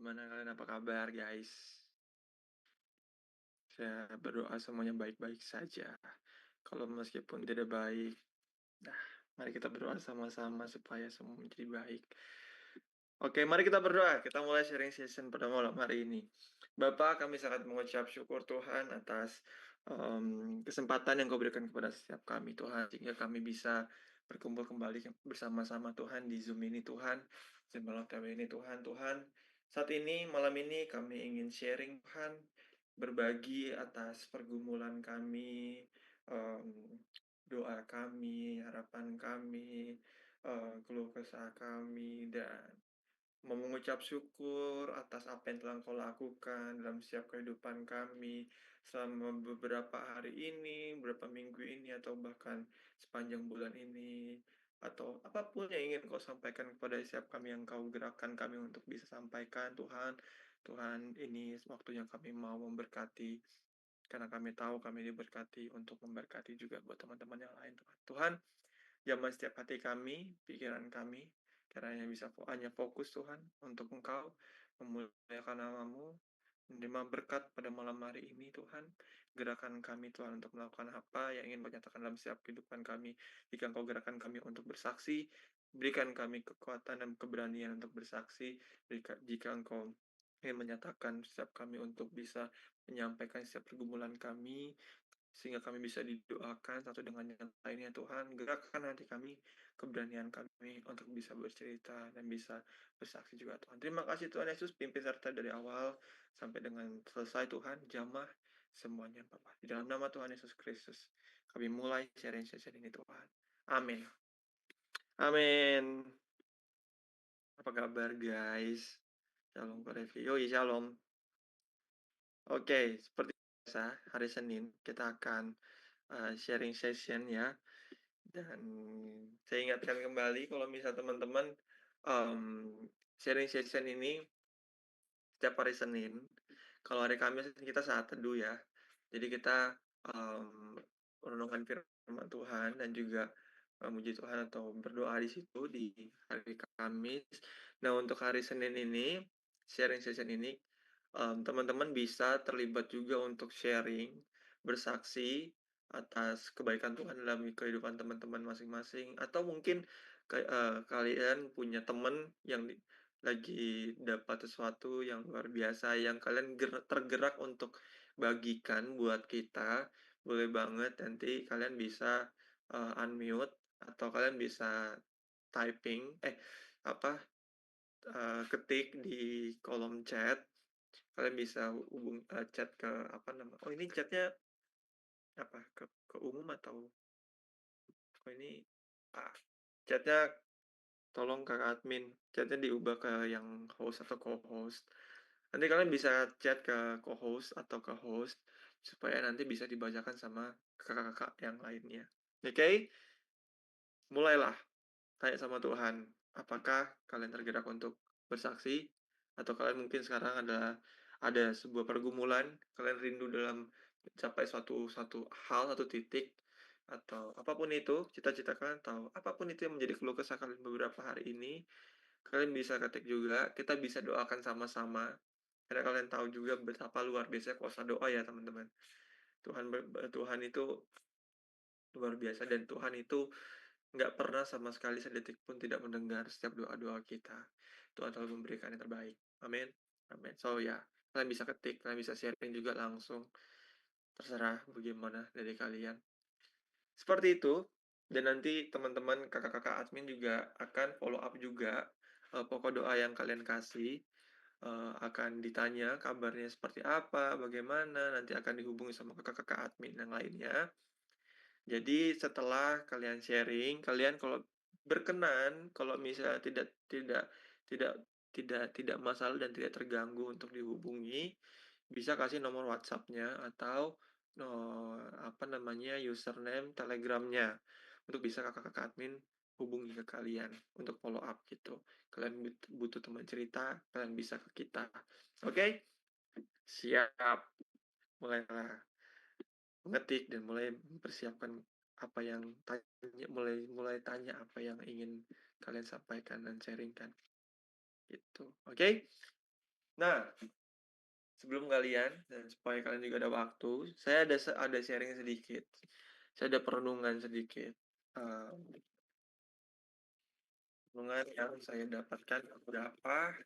Gimana kalian, apa kabar guys? Saya berdoa semuanya baik-baik saja. Kalau meskipun tidak baik, nah mari kita berdoa sama-sama supaya semua menjadi baik. Oke, mari kita berdoa. Kita mulai sharing session pada malam hari ini. Bapak, kami sangat mengucap syukur Tuhan atas kesempatan yang Kau berikan kepada setiap kami, Tuhan, sehingga kami bisa berkumpul kembali bersama-sama Tuhan di Zoom ini, Tuhan, di malam TV ini, Tuhan. Tuhan, saat ini, malam ini kami ingin sharing, Tuhan, berbagi atas pergumulan kami, doa kami, harapan kami, keluh kesah kami, dan mau mengucap syukur atas apa yang telah Engkau lakukan dalam setiap kehidupan kami selama beberapa hari ini, beberapa minggu ini, atau bahkan sepanjang bulan ini, atau apapun yang ingin Kau sampaikan kepada setiap kami yang Kau gerakkan kami untuk bisa sampaikan, Tuhan. Tuhan, ini waktunya kami mau memberkati, karena kami tahu kami diberkati untuk memberkati juga buat teman-teman yang lain, Tuhan. Tuhan, jamah setiap hati kami, pikiran kami, kiranya bisa hanya fokus Tuhan untuk Engkau, memuliakan namamu, menerima berkat pada malam hari ini Tuhan. Gerakan kami Tuhan untuk melakukan apa yang ingin Kau nyatakan dalam setiap kehidupan kami. Jika Engkau gerakan kami untuk bersaksi, berikan kami kekuatan dan keberanian untuk bersaksi. Jika Engkau ingin menyatakan setiap kami untuk bisa menyampaikan setiap pergumulan kami, sehingga kami bisa didoakan satu dengan yang lainnya Tuhan. Gerakkan hati kami, keberanian kami untuk bisa bercerita dan bisa bersaksi juga Tuhan. Terima kasih Tuhan Yesus, pimpin serta dari awal sampai dengan selesai Tuhan, jamah semuanya Bapak. Di dalam nama Tuhan Yesus Kristus, kami mulai sharing session ini Tuhan. Amin. Amin. Apa kabar guys? Shalom Pak Revi. Yoi, shalom. Oke, seperti biasa, hari Senin kita akan sharing session ya. Dan saya ingatkan kembali kalau misal teman-teman sharing session ini setiap hari Senin. Kalau hari Kamis kita saat teduh ya. Jadi kita merenungkan firman Tuhan dan juga memuji Tuhan atau berdoa di situ di hari Kamis. Nah, untuk hari Senin ini, sharing session ini, teman-teman bisa terlibat juga untuk sharing, bersaksi atas kebaikan Tuhan dalam kehidupan teman-teman masing-masing, atau mungkin kalian punya teman yang lagi dapat sesuatu yang luar biasa yang kalian tergerak untuk bagikan buat kita, boleh banget nanti kalian bisa unmute atau kalian bisa typing, ketik di kolom chat. Kalian bisa chat ke oh ini chatnya apa, ke umum atau ini chatnya tolong Kakak admin, chatnya diubah ke yang host atau co-host. Nanti kalian bisa chat ke co-host atau ke host supaya nanti bisa dibacakan sama kakak-kakak yang lainnya. Oke? Mulailah tanya sama Tuhan, apakah kalian tergerak untuk bersaksi atau kalian mungkin sekarang ada sebuah pergumulan, kalian rindu dalam mencapai suatu hal, satu titik, atau apapun itu, cita-cita kalian tahu, apapun itu yang menjadi keluh kesah kalian beberapa hari ini, kalian bisa ketik juga, kita bisa doakan sama-sama. Karena kalian tahu juga betapa luar biasa kuasa doa ya teman-teman. Tuhan itu luar biasa dan Tuhan itu nggak pernah sama sekali sedetik pun tidak mendengar setiap doa-doa kita. Tuhan selalu memberikan yang terbaik. Amin. Amin. So ya, kalian bisa ketik, kalian bisa sharing juga langsung. Terserah bagaimana dari kalian. Seperti itu. Dan nanti teman-teman kakak-kakak admin juga akan follow up juga pokok doa yang kalian kasih. Akan ditanya kabarnya seperti apa, bagaimana, nanti akan dihubungi sama kakak-kakak admin yang lainnya. Jadi setelah kalian sharing, kalian kalau berkenan, kalau misalnya tidak masalah dan tidak terganggu untuk dihubungi, bisa kasih nomor WhatsApp-nya atau username Telegram-nya untuk bisa kakak-kakak admin hubungi ke kalian untuk follow up gitu. Kalian butuh teman cerita, kalian bisa ke kita. Oke? Siap. Mulailah mengetik dan mulai mempersiapkan apa yang mulai tanya apa yang ingin kalian sampaikan dan sharingkan gitu. Oke? Nah, sebelum kalian dan supaya kalian juga ada waktu, saya ada sharing sedikit. Saya ada perenungan sedikit. Perenungan yang saya dapatkan beberapa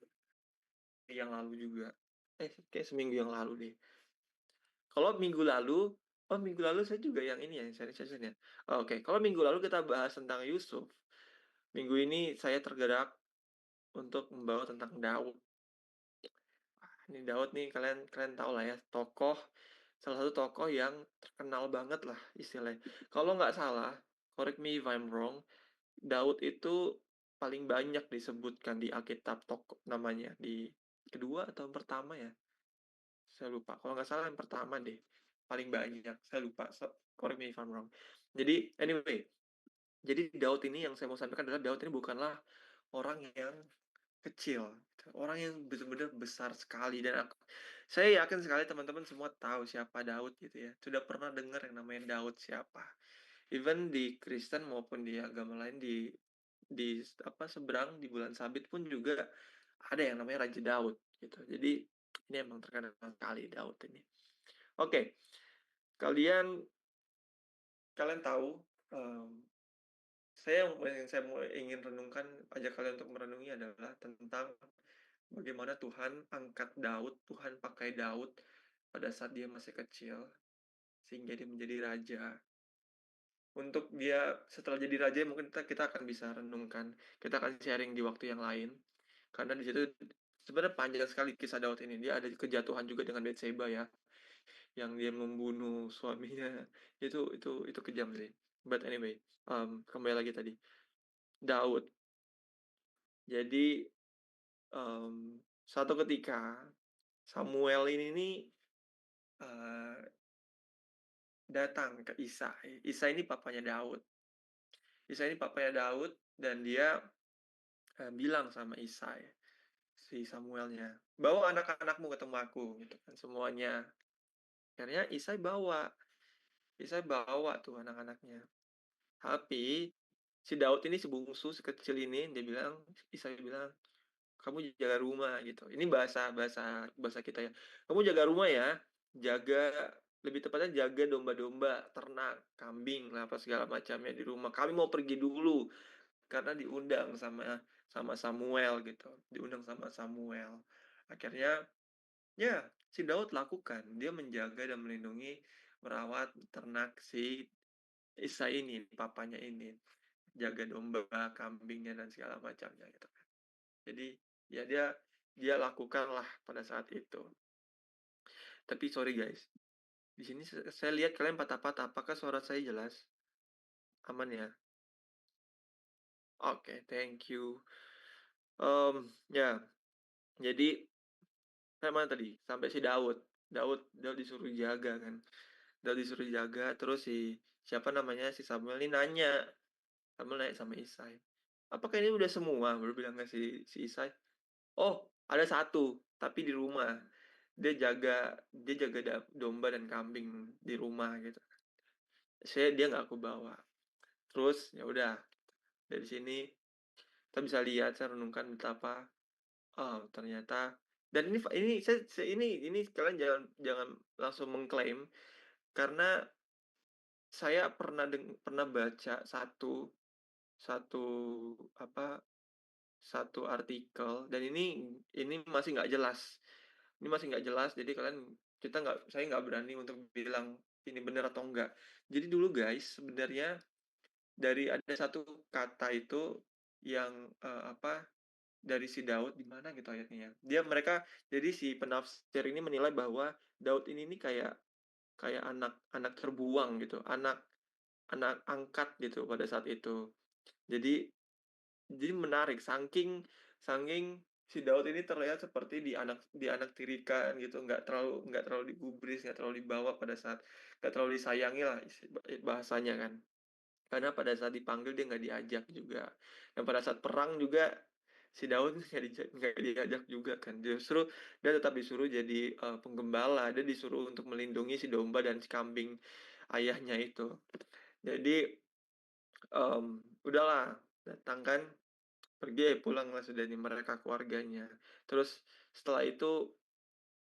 yang lalu juga. Kayak seminggu yang lalu deh. Kalau minggu lalu, minggu lalu saya juga yang ini ya, sharing session ya. Oke, kalau minggu lalu kita bahas tentang Yusuf. Minggu ini saya tergerak untuk membawa tentang Daud. Ini Daud nih kalian kalian tahu lah ya, salah satu tokoh yang terkenal banget lah istilahnya. Kalau nggak salah, correct me if I'm wrong, Daud itu paling banyak disebutkan di Alkitab tokoh namanya di kedua atau yang pertama ya, saya lupa. Kalau nggak salah yang pertama deh, paling banyak. Saya lupa. Correct me if I'm wrong. Jadi anyway, jadi Daud ini yang saya mau sampaikan adalah Daud ini bukanlah orang yang kecil, orang yang benar-benar besar sekali dan saya yakin sekali teman-teman semua tahu siapa Daud gitu ya. Sudah pernah dengar yang namanya Daud siapa. Even di Kristen maupun di agama lain di seberang di bulan Sabit pun juga ada yang namanya Raja Daud gitu. Jadi ini emang terkenal sekali Daud ini. Oke, kalian tahu saya ingin renungkan, ajak kalian untuk merenungi adalah tentang bagaimana Tuhan angkat Daud, Tuhan pakai Daud pada saat dia masih kecil sehingga dia menjadi raja. Untuk dia setelah jadi raja mungkin kita akan bisa renungkan, kita akan sharing di waktu yang lain. Karena di situ sebenarnya panjang sekali kisah Daud ini. Dia ada kejatuhan juga dengan Bathsheba ya, yang dia membunuh suaminya. Itu kejam sih. But anyway, kembali lagi tadi. Daud. Jadi satu ketika Samuel ini nih datang ke Isai. Isai ini papanya Daud. Isai ini papanya Daud dan dia bilang sama Isai, si Samuelnya, bawa anak-anakmu ketemu aku gitu kan semuanya. Akhirnya Isai bawa tuh anak-anaknya. Tapi si Daud ini si bungsu sekecil ini Isai bilang, kamu jaga rumah gitu. Ini bahasa bahasa bahasa kita ya. Kamu jaga rumah ya, jaga lebih tepatnya jaga domba-domba, ternak, kambing lah apa segala macamnya di rumah. Kami mau pergi dulu karena diundang sama sama Samuel gitu. Diundang sama Samuel. Akhirnya ya si Daud lakukan. Dia menjaga dan melindungi, merawat ternak si Isai ini, papanya ini. Jaga domba, kambingnya dan segala macamnya gitu kan. Jadi ya dia lakukan lah pada saat itu. Tapi sorry guys, di sini saya lihat kalian patah-patah. Apakah suara saya jelas? Aman ya? Oke, thank you. Ya, jadi saya mana tadi? Sampai si Daud. Daud disuruh jaga kan. Daud disuruh jaga, terus siapa namanya si Samuel ini nanya. Samuel nanya sama Isai. Apakah ini udah semua? Baru bilang ke si Isai. Oh, ada satu, tapi di rumah. Dia jaga domba dan kambing di rumah gitu. Dia nggak aku bawa. Terus ya udah dari sini kita bisa lihat saya renungkan betapa ternyata dan ini kalian jangan langsung mengklaim karena saya pernah baca satu apa satu artikel dan ini masih nggak jelas. Ini masih nggak jelas, jadi saya nggak berani untuk bilang ini benar atau enggak. Jadi dulu guys, sebenarnya ada satu kata itu yang dari si Daud di mana gitu ayatnya ya. Jadi si penafsir ini menilai bahwa Daud ini kayak anak terbuang gitu, anak anak angkat gitu pada saat itu. Jadi menarik saking si Daud ini terlihat seperti di anak tirikan gitu, nggak terlalu digubris, nggak terlalu dibawa pada saat nggak terlalu disayangi lah bahasanya kan. Karena pada saat dipanggil dia nggak diajak juga. Dan pada saat perang juga si Daud nggak diajak juga kan. Justru dia tetap disuruh jadi penggembala. Dia disuruh untuk melindungi si domba dan si kambing ayahnya itu. Jadi udahlah datang kan pergi, pulanglah sudah nih mereka keluarganya. Terus setelah itu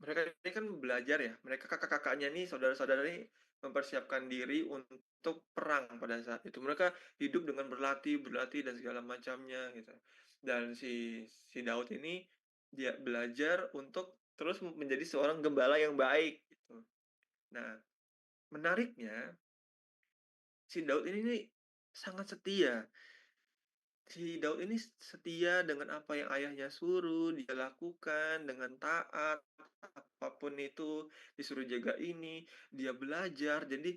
mereka ini kan belajar ya, mereka kakak-kakaknya nih, saudara-saudara nih mempersiapkan diri untuk perang pada saat itu. Mereka hidup dengan berlatih berlatih dan segala macamnya gitu. Dan si Daud ini dia belajar untuk terus menjadi seorang gembala yang baik gitu. Nah, menariknya si Daud ini nih sangat setia. Si Daud ini setia dengan apa yang ayahnya suruh, dia lakukan dengan taat, apapun itu, disuruh jaga ini, dia belajar. Jadi,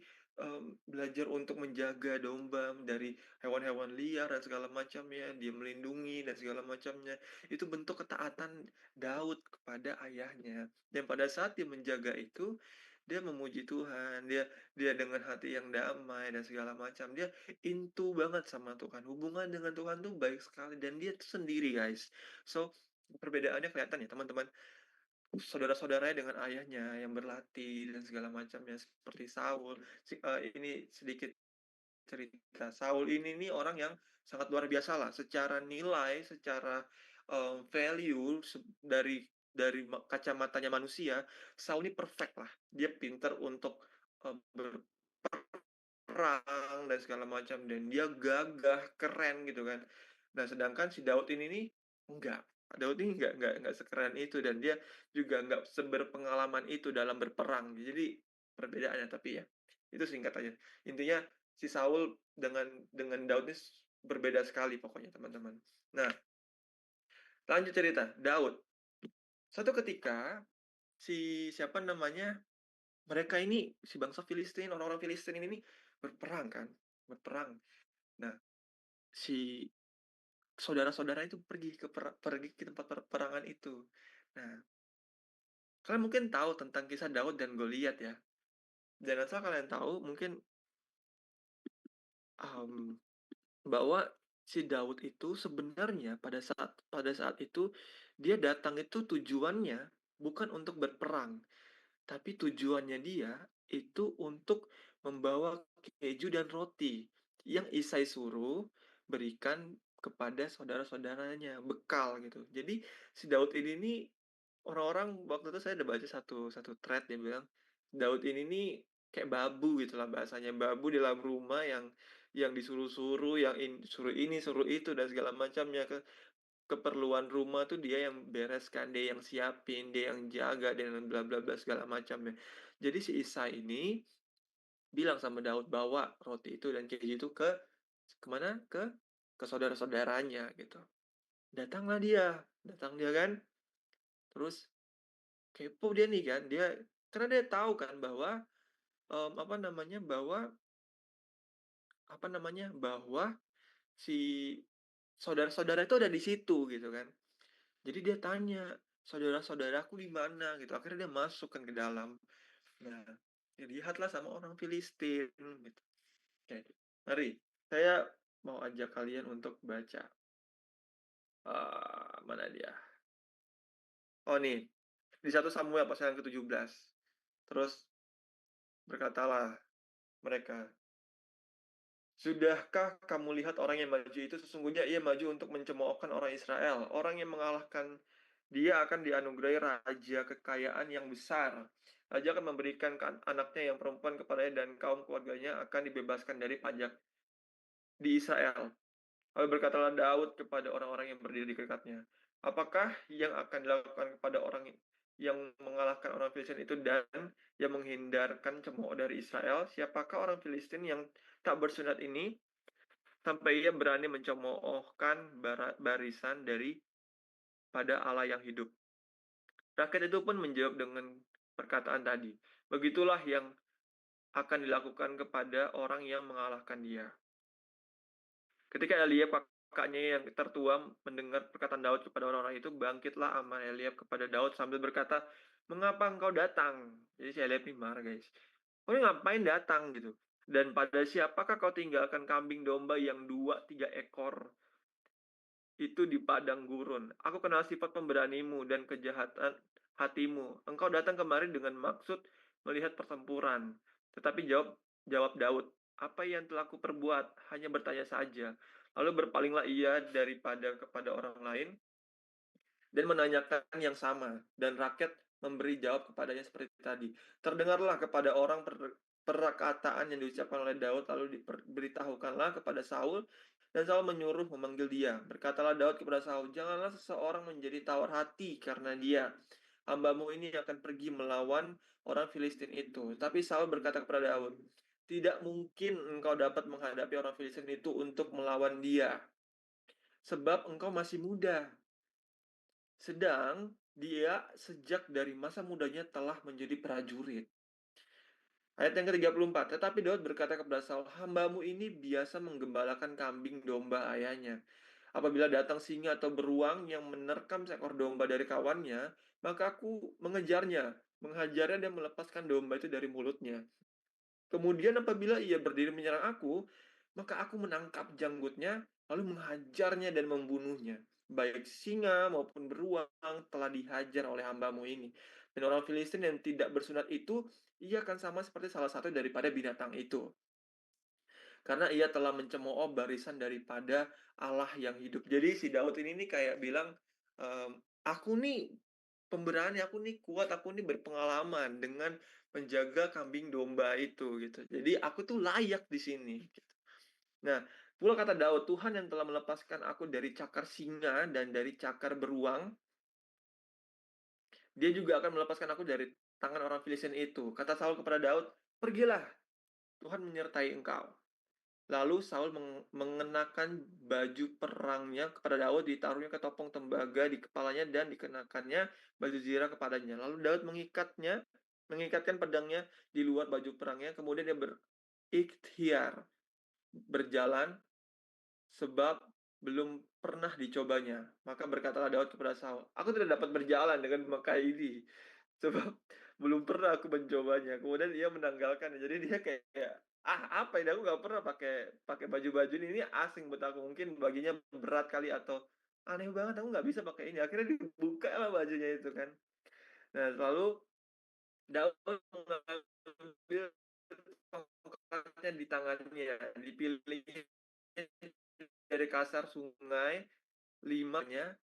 belajar untuk menjaga domba dari hewan-hewan liar dan segala macamnya, dia melindungi dan segala macamnya. Itu bentuk ketaatan Daud kepada ayahnya. Dan pada saat dia menjaga itu, dia memuji Tuhan, dia dia dengan hati yang damai dan segala macam. Dia into banget sama Tuhan, hubungan dengan Tuhan tuh baik sekali dan dia tuh sendiri, guys. So, perbedaannya kelihatan ya teman-teman, saudara-saudaranya dengan ayahnya yang berlatih dan segala macamnya seperti Saul, ini sedikit cerita. Saul ini nih orang yang sangat luar biasa lah secara nilai, secara, value dari kacamatanya manusia, Saul ini perfect lah. Dia pintar untuk, perang dan segala macam dan dia gagah, keren gitu kan. Nah, sedangkan si Daud ini nih enggak. Daud ini enggak sekeren itu dan dia juga enggak seberpengalaman itu dalam berperang. Jadi perbedaannya tapi ya, itu singkat aja. Intinya si Saul dengan Daud ini berbeda sekali pokoknya teman-teman. Nah, lanjut cerita, Daud. Suatu ketika siapa namanya, mereka ini si bangsa Filistin, orang-orang Filistin ini nih berperang kan, berperang. Nah, si saudara-saudara itu pergi ke tempat peperangan itu. Nah, kalian mungkin tahu tentang kisah Daud dan Goliat ya. Dan asal kalian tahu mungkin, mmm, bahwa si Daud itu sebenarnya pada saat itu dia datang itu tujuannya bukan untuk berperang, tapi tujuannya dia itu untuk membawa keju dan roti yang Isai suruh berikan kepada saudara-saudaranya, bekal gitu. Jadi si Daud ini nih orang-orang waktu itu saya udah baca satu satu thread dia bilang, Daud ini nih kayak babu gitulah bahasanya, babu di dalam rumah yang disuruh-suruh, suruh ini, suruh itu dan segala macamnya, keperluan rumah tuh dia yang bereskan, dia yang siapin, dia yang jaga dan bla bla bla segala macamnya. Jadi si Isai ini bilang sama Daud bawa roti itu dan keju itu kemana? Ke saudara-saudaranya gitu. Datang dia kan, terus kepo dia nih kan, karena dia tahu kan bahwa, bahwa si saudara-saudara itu ada di situ gitu kan. Jadi dia tanya, "Saudara-saudaraku di mana?" Gitu. Akhirnya dia masuk kan ke dalam. Nah, dilihatlah sama orang Filistin gitu. Oke, mari saya mau ajak kalian untuk baca, mana dia? Oh nih, di 1 Samuel pasal yang ke-17. Terus berkatalah mereka, "Sudahkah kamu lihat orang yang maju itu? Sesungguhnya ia maju untuk mencemoohkan orang Israel. Orang yang mengalahkan dia akan dianugerahi raja kekayaan yang besar. Raja akan memberikan anaknya yang perempuan kepadanya dan kaum keluarganya akan dibebaskan dari pajak di Israel." Lalu berkatalah Daud kepada orang-orang yang berdiri di dekatnya, "Apakah yang akan dilakukan kepada orang yang mengalahkan orang Filistin itu dan yang menghindarkan cemooh dari Israel? Siapakah orang Filistin yang tak bersunat ini sampai ia berani mencemoohkan barisan pada Allah yang hidup?" Rakyat itu pun menjawab dengan perkataan tadi, "Begitulah yang akan dilakukan kepada orang yang mengalahkan dia." Ketika Eliab kakaknya yang tertua mendengar perkataan Daud kepada orang-orang itu, bangkitlah aman Eliab kepada Daud sambil berkata, "Mengapa engkau datang?" Jadi si Eliab ini marah, guys. "Kau ini ngapain datang?" gitu. "Dan pada siapakah kau tinggalkan kambing domba yang 2, 3 ekor itu di padang gurun? Aku kenal sifat pemberanimu dan kejahatan hatimu. Engkau datang kemari dengan maksud melihat pertempuran." Tetapi jawab Daud, "Apa yang telah aku perbuat? Hanya bertanya saja." lalu berpalinglah ia daripada kepada orang lain dan menanyakan yang sama, dan rakyat memberi jawab kepadanya seperti tadi. Terdengarlah kepada orang perkataan yang diucapkan oleh Daud, lalu diberitahukanlah kepada Saul, dan Saul menyuruh memanggil dia. Berkatalah Daud kepada Saul, janganlah seseorang menjadi tawar hati karena dia. Hambamu ini akan pergi melawan orang Filistin itu. Tapi Saul berkata kepada Daud, tidak mungkin engkau dapat menghadapi orang Filistin itu untuk melawan dia, sebab engkau masih muda. Sedang dia sejak dari masa mudanya telah menjadi prajurit. Ayat yang ke-34, tetapi Daud berkata kepada Saul, hambamu ini biasa menggembalakan kambing domba ayahnya. Apabila datang singa atau beruang yang menerkam seekor domba dari kawannya, maka aku mengejarnya, menghajarnya dan melepaskan domba itu dari mulutnya. Kemudian apabila ia berdiri menyerang aku, maka aku menangkap janggutnya, lalu menghajarnya dan membunuhnya. Baik singa maupun beruang telah dihajar oleh hambamu ini. Dan orang Filistin yang tidak bersunat itu, ia akan sama seperti salah satu daripada binatang itu. Karena ia telah mencemooh barisan daripada Allah yang hidup. Jadi si Daud ini nih kayak bilang, aku nih pemberani, aku nih kuat, aku nih berpengalaman dengan menjaga kambing domba itu gitu. Jadi aku tuh layak di sini. Gitu. Nah, pula kata Daud, Tuhan yang telah melepaskan aku dari cakar singa dan dari cakar beruang, dia juga akan melepaskan aku dari tangan orang Filistin itu. Kata Saul kepada Daud, pergilah, Tuhan menyertai engkau. Lalu Saul mengenakan baju perangnya kepada Daud, ditaruhnya ketopong tembaga di kepalanya dan dikenakannya baju zirah kepadanya. Lalu Daud mengikatkan pedangnya di luar baju perangnya, kemudian dia berikhtiar berjalan sebab belum pernah dicobanya. Maka berkatalah Daud kepada Saul, aku tidak dapat berjalan dengan memakai ini, sebab belum pernah aku mencobanya. Kemudian ia menanggalkan. Jadi dia kayak, apa ini, aku nggak pernah pakai pakai baju-baju ini asing buat aku. Mungkin baginya berat kali atau aneh banget, aku nggak bisa pakai ini. Akhirnya dibuka lah bajunya itu kan. Nah, lalu Daud mengambil tongkatnya di tangannya, dipilih dari kasar sungai limanya,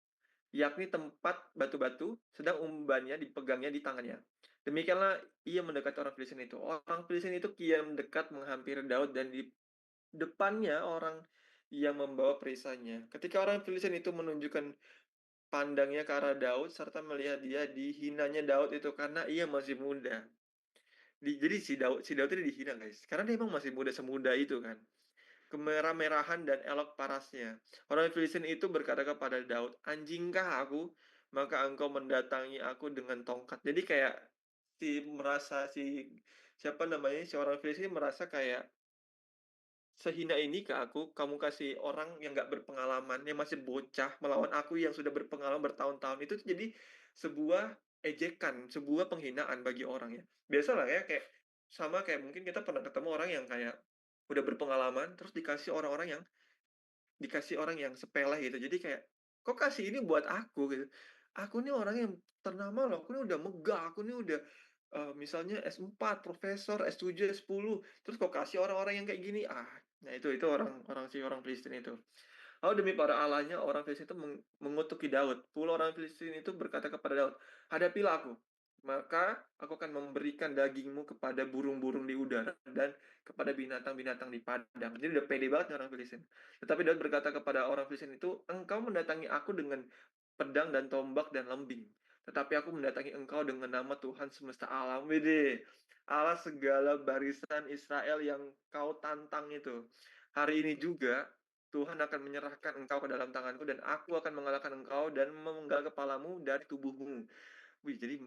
yakni tempat batu-batu, sedang umbannya dipegangnya di tangannya. Demikianlah ia mendekati orang Filistin itu. Orang Filistin itu kian mendekat menghampiri Daud dan di depannya orang yang membawa perisainya. Ketika orang Filistin itu menunjukkan pandangnya ke arah Daud serta melihat dia, dihinanya Daud itu karena ia masih muda. Jadi si Daud ini dihina guys, karena dia emang masih muda semuda itu kan. Kemerah-merahan dan elok parasnya. Orang Filistin itu berkata kepada Daud, anjingkah aku? Maka engkau mendatangi aku dengan tongkat. Jadi kayak siapa namanya, si orang Filistin merasa kayak, sehina ini ke aku, kamu kasih orang yang gak berpengalaman, yang masih bocah, melawan aku yang sudah berpengalaman bertahun-tahun. Itu jadi sebuah ejekan, sebuah penghinaan bagi orang ya. Biasalah ya, sama kayak mungkin kita pernah ketemu orang yang kayak udah berpengalaman, terus dikasih orang yang sepele gitu. Jadi kayak, kok kasih ini buat aku gitu. Aku nih orang yang ternama loh, aku nih udah megah, aku nih udah misalnya S4, profesor, S7, S10, terus kok kasih orang-orang yang kayak gini. Nah itu orang Filistin itu. Lalu demi para allahnya, orang Filistin itu mengutuki Daud. Pula orang Filistin itu berkata kepada Daud, hadapilah aku, maka aku akan memberikan dagingmu kepada burung-burung di udara dan kepada binatang-binatang di padang. Jadi udah pede banget nih orang Filistin. Tetapi Daud berkata kepada orang Filistin itu, engkau mendatangi aku dengan pedang dan tombak dan lembing. Tetapi aku mendatangi engkau dengan nama Tuhan semesta alam. Wede, Allah segala barisan Israel yang kau tantang itu. Hari ini juga Tuhan akan menyerahkan engkau ke dalam tanganku dan aku akan mengalahkan engkau dan memenggal kepalamu dari tubuhmu. Wih, jadi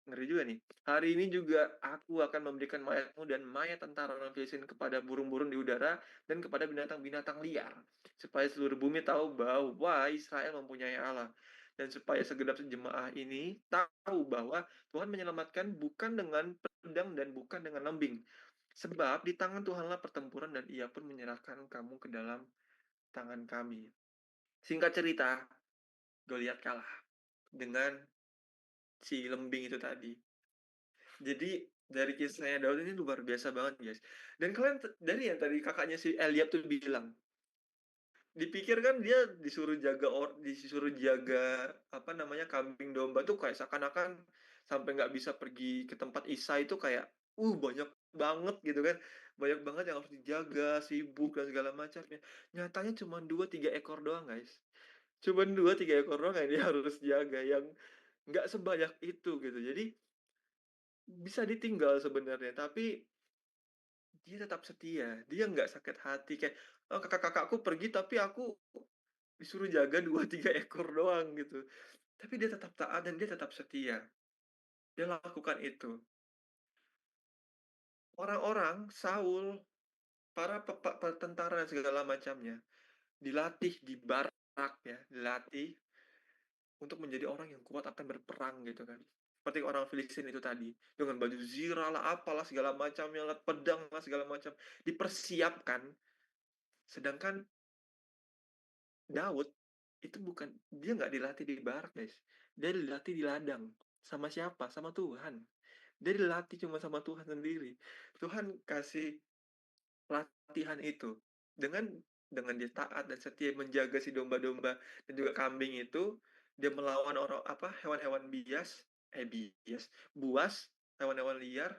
ngeri juga nih. Hari ini juga aku akan memberikan mayatmu dan mayat tentara orang Filistin kepada burung-burung di udara dan kepada binatang-binatang liar, supaya seluruh bumi tahu bahwa Israel mempunyai Allah, dan supaya segenap jemaah ini tahu bahwa Tuhan menyelamatkan bukan dengan pedang dan bukan dengan lembing, sebab di tangan Tuhanlah pertempuran dan ia pun menyerahkan kamu ke dalam tangan kami. Singkat cerita, Goliat kalah dengan si lembing itu tadi. Jadi dari kisahnya Daud ini luar biasa banget guys. Dan kalian dari yang tadi kakaknya si Eliab tuh bilang, Dipikir kan dia disuruh jaga, apa namanya, kambing domba tuh kayak seakan-akan sampai nggak bisa pergi ke tempat Isya itu kayak, banyak banget gitu kan, banyak banget yang harus dijaga, sibuk dan segala macamnya. Nyatanya cuma 2 3 ekor doang, guys. Cuman 2 3 ekor doang yang dia harus jaga, yang nggak sebanyak itu gitu. Jadi bisa ditinggal sebenarnya, tapi dia tetap setia, dia nggak sakit hati kayak, "Oh, kakak-kakakku pergi tapi aku disuruh jaga 2 3 ekor doang," gitu. Tapi dia tetap taat dan dia tetap setia. Dia lakukan itu. Orang-orang, Saul, para tentara dan segala macamnya, dilatih di barak ya, dilatih untuk menjadi orang yang kuat akan berperang gitu kan. Seperti orang Filistin itu tadi, dengan baju zirah lah, apalah segala macamnya lah, pedang lah segala macam, dipersiapkan. Sedangkan Daud itu bukan, dia nggak dilatih di barak, guys. Dia dilatih di ladang. Sama siapa? Sama Tuhan. Dia dilatih cuma sama Tuhan sendiri. Tuhan kasih latihan itu dengan dia taat dan setia menjaga si domba-domba dan juga kambing itu, dia melawan orang apa, hewan-hewan buas, hewan-hewan liar,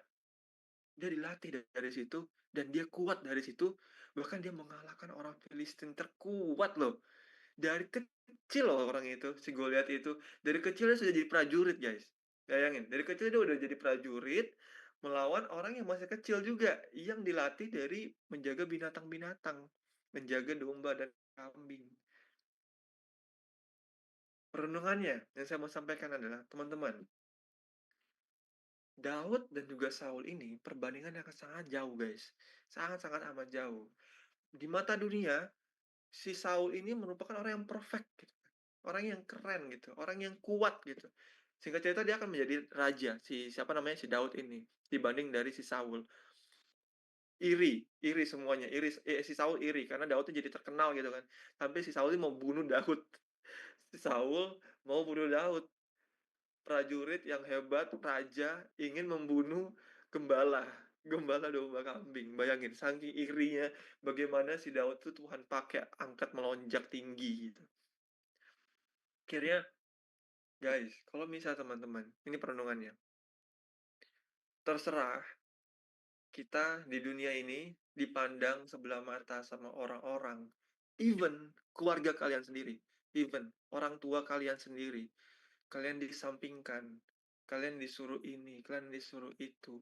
dia dilatih dari situ dan dia kuat dari situ, bahkan dia mengalahkan orang Filistin terkuat loh. Dari kecil loh orang itu, si Goliat itu. Dari kecil dia sudah jadi prajurit, guys. Bayangin, dari kecil dia udah jadi prajurit, melawan orang yang masih kecil juga, yang dilatih dari menjaga binatang-binatang, menjaga domba dan kambing. Perenungannya yang saya mau sampaikan adalah, teman-teman, Daud dan juga Saul ini perbandingannya akan sangat jauh, guys. Sangat-sangat amat jauh. Di mata dunia, si Saul ini merupakan orang yang perfect gitu. Orang yang keren gitu, orang yang kuat gitu. Singkat cerita dia akan menjadi raja, si siapa namanya, si Daud ini, dibanding dari si Saul. Iri semuanya, si Saul iri karena Daud tuh jadi terkenal gitu kan. Sampai si Saul ini mau bunuh Daud. Si Saul mau bunuh Daud, prajurit yang hebat, raja ingin membunuh gembala, gembala domba kambing. Bayangin saking irinya bagaimana si Daud tuh Tuhan pakai angkat melonjak tinggi gitu. Akhirnya, guys, kalau misal teman-teman, ini perenungannya, terserah kita di dunia ini dipandang sebelah mata sama orang-orang, even keluarga kalian sendiri, even orang tua kalian sendiri, kalian disampingkan, kalian disuruh ini, kalian disuruh itu,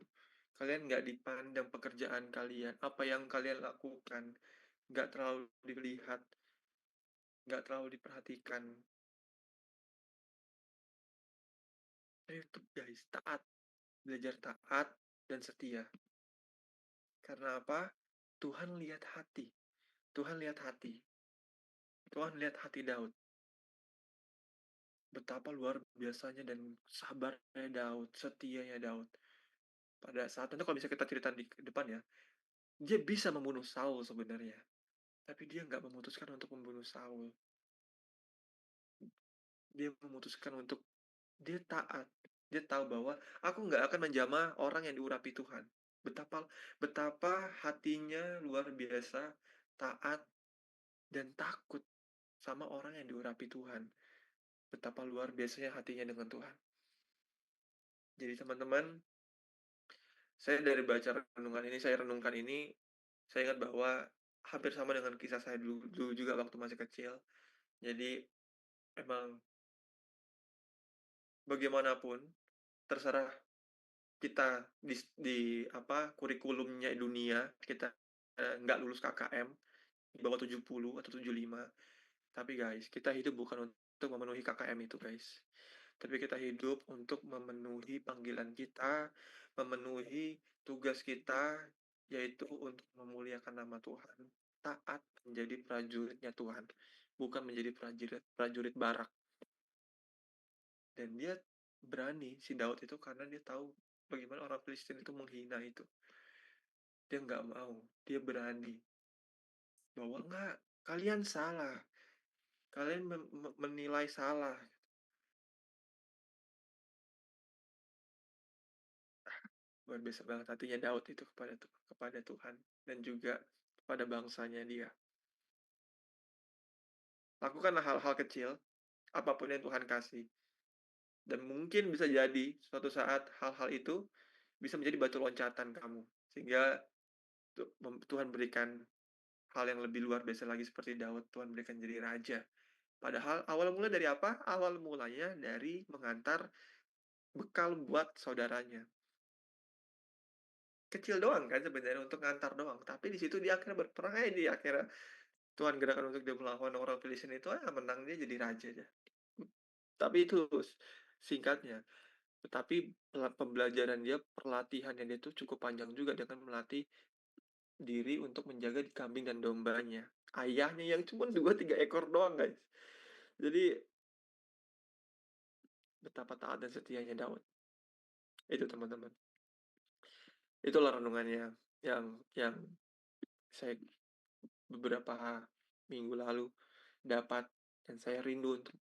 kalian nggak dipandang pekerjaan kalian, apa yang kalian lakukan, nggak terlalu dilihat, nggak terlalu diperhatikan. Itu guys, taat, belajar taat dan setia. Karena apa? Tuhan lihat hati. Tuhan lihat hati. Tuhan lihat hati Daud. Betapa luar biasanya dan sabarnya Daud, setianya Daud. Pada saat itu kalau bisa kita cerita di depan ya, dia bisa membunuh Saul sebenarnya. Tapi dia nggak memutuskan untuk membunuh Saul. Dia memutuskan untuk, dia taat. Dia tahu bahwa aku nggak akan menjamah orang yang diurapi Tuhan. Betapa betapa hatinya luar biasa, taat dan takut sama orang yang diurapi Tuhan. Betapa luar biasanya hatinya dengan Tuhan. Jadi teman-teman, saya dari baca renungan ini, saya renungkan ini, saya ingat bahwa hampir sama dengan kisah saya dulu juga waktu masih kecil. Jadi emang bagaimanapun, terserah kita di apa, kurikulumnya dunia, kita nggak lulus KKM, di bawah 70 atau 75. Tapi guys, kita hidup bukan untuk memenuhi KKM itu guys. Tapi kita hidup untuk memenuhi panggilan kita, memenuhi tugas kita, yaitu untuk memuliakan nama Tuhan. Taat menjadi prajuritnya Tuhan, bukan menjadi prajurit prajurit barak. Dan dia berani, si Daud itu, karena dia tahu bagaimana orang Filistin itu menghina itu. Dia nggak mau, dia berani. Bahwa enggak, kalian salah. Kalian menilai salah. Luar biasa banget hatinya Daud itu kepada Tuhan dan juga kepada bangsanya dia. Lakukanlah hal-hal kecil, apapun yang Tuhan kasih. Dan mungkin bisa jadi suatu saat hal-hal itu bisa menjadi batu loncatan kamu, sehingga Tuhan berikan hal yang lebih luar biasa lagi seperti Daud, Tuhan berikan jadi raja. Padahal awal mula dari apa? Awal mulanya dari mengantar bekal buat saudaranya. Kecil doang kan sebenarnya untuk ngantar doang, tapi di situ dia akhirnya berperang aja dia akhirnya Tuhan gerakkan untuk dia melawan orang Filistin itu, menang dia jadi raja aja. Tapi itu singkatnya. Tetapi pembelajaran dia, perlatihannya dia tuh cukup panjang juga dengan melatih diri untuk menjaga di kambing dan dombanya. Ayahnya yang cuma 2-3 ekor doang, guys. Jadi betapa taat dan setianya Daud. Itu teman-teman. Itulah renungannya yang saya beberapa minggu lalu dapat dan saya rindu untuk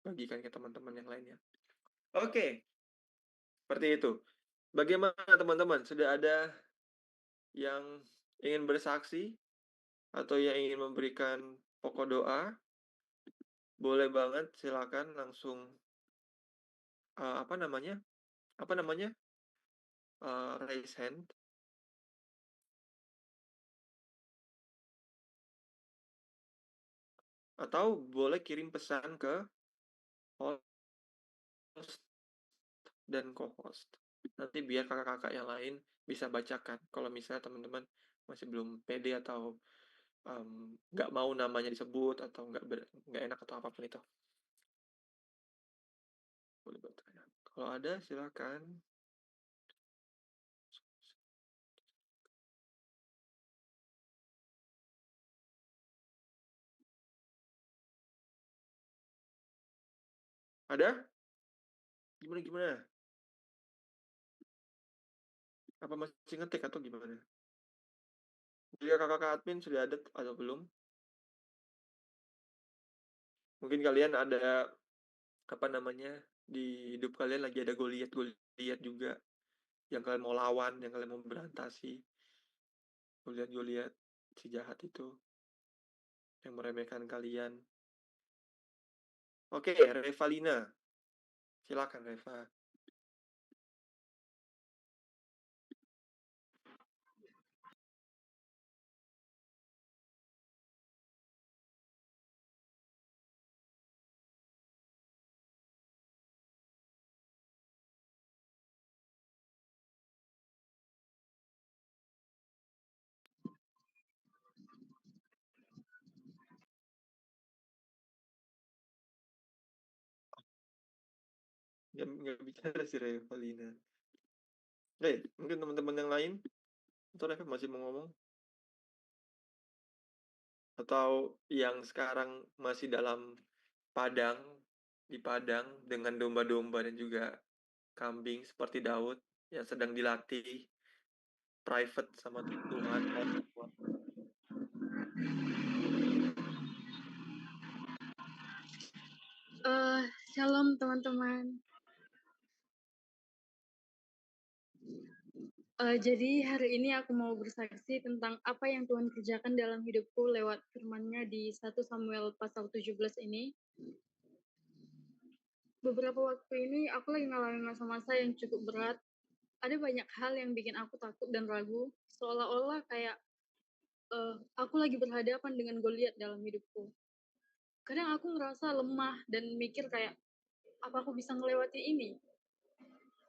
bagikan ke teman-teman yang lainnya. Oke, seperti itu. Bagaimana teman-teman? Sudah ada yang ingin bersaksi atau yang ingin memberikan pokok doa? Boleh banget, silakan langsung apa namanya? Apa namanya? Raise hand atau boleh kirim pesan ke host dan co-host. Nanti biar kakak-kakak yang lain bisa bacakan. Kalau misalnya teman-teman masih belum pede atau nggak mau namanya disebut atau nggak enak atau apapun itu. Boleh bertanya. Kalau ada silakan. Ada? Gimana gimana? Apa masih ngetik atau gimana? Jika kakak-kakak admin sudah ada atau belum? Mungkin kalian ada apa namanya di hidup kalian lagi ada Goliat juga yang kalian mau lawan, yang kalian mau berantasi. Goliat si jahat itu yang meremehkan kalian. Oke, Revalina. Silakan Reva. Nggak bicara si Revalina. Mungkin teman-teman yang lain atau Reva masih mau ngomong? Atau yang sekarang masih dalam padang, di padang dengan domba-domba dan juga kambing seperti Daud yang sedang dilatih private sama Tuhan. Shalom teman-teman. Jadi hari ini aku mau bersaksi tentang apa yang Tuhan kerjakan dalam hidupku lewat firman-Nya di 1 Samuel pasal 17 ini. Beberapa waktu ini aku lagi ngalamin masa-masa yang cukup berat. Ada banyak hal yang bikin aku takut dan ragu, seolah-olah kayak aku lagi berhadapan dengan Goliat dalam hidupku. Kadang aku ngerasa lemah dan mikir kayak, apa aku bisa ngelewati ini?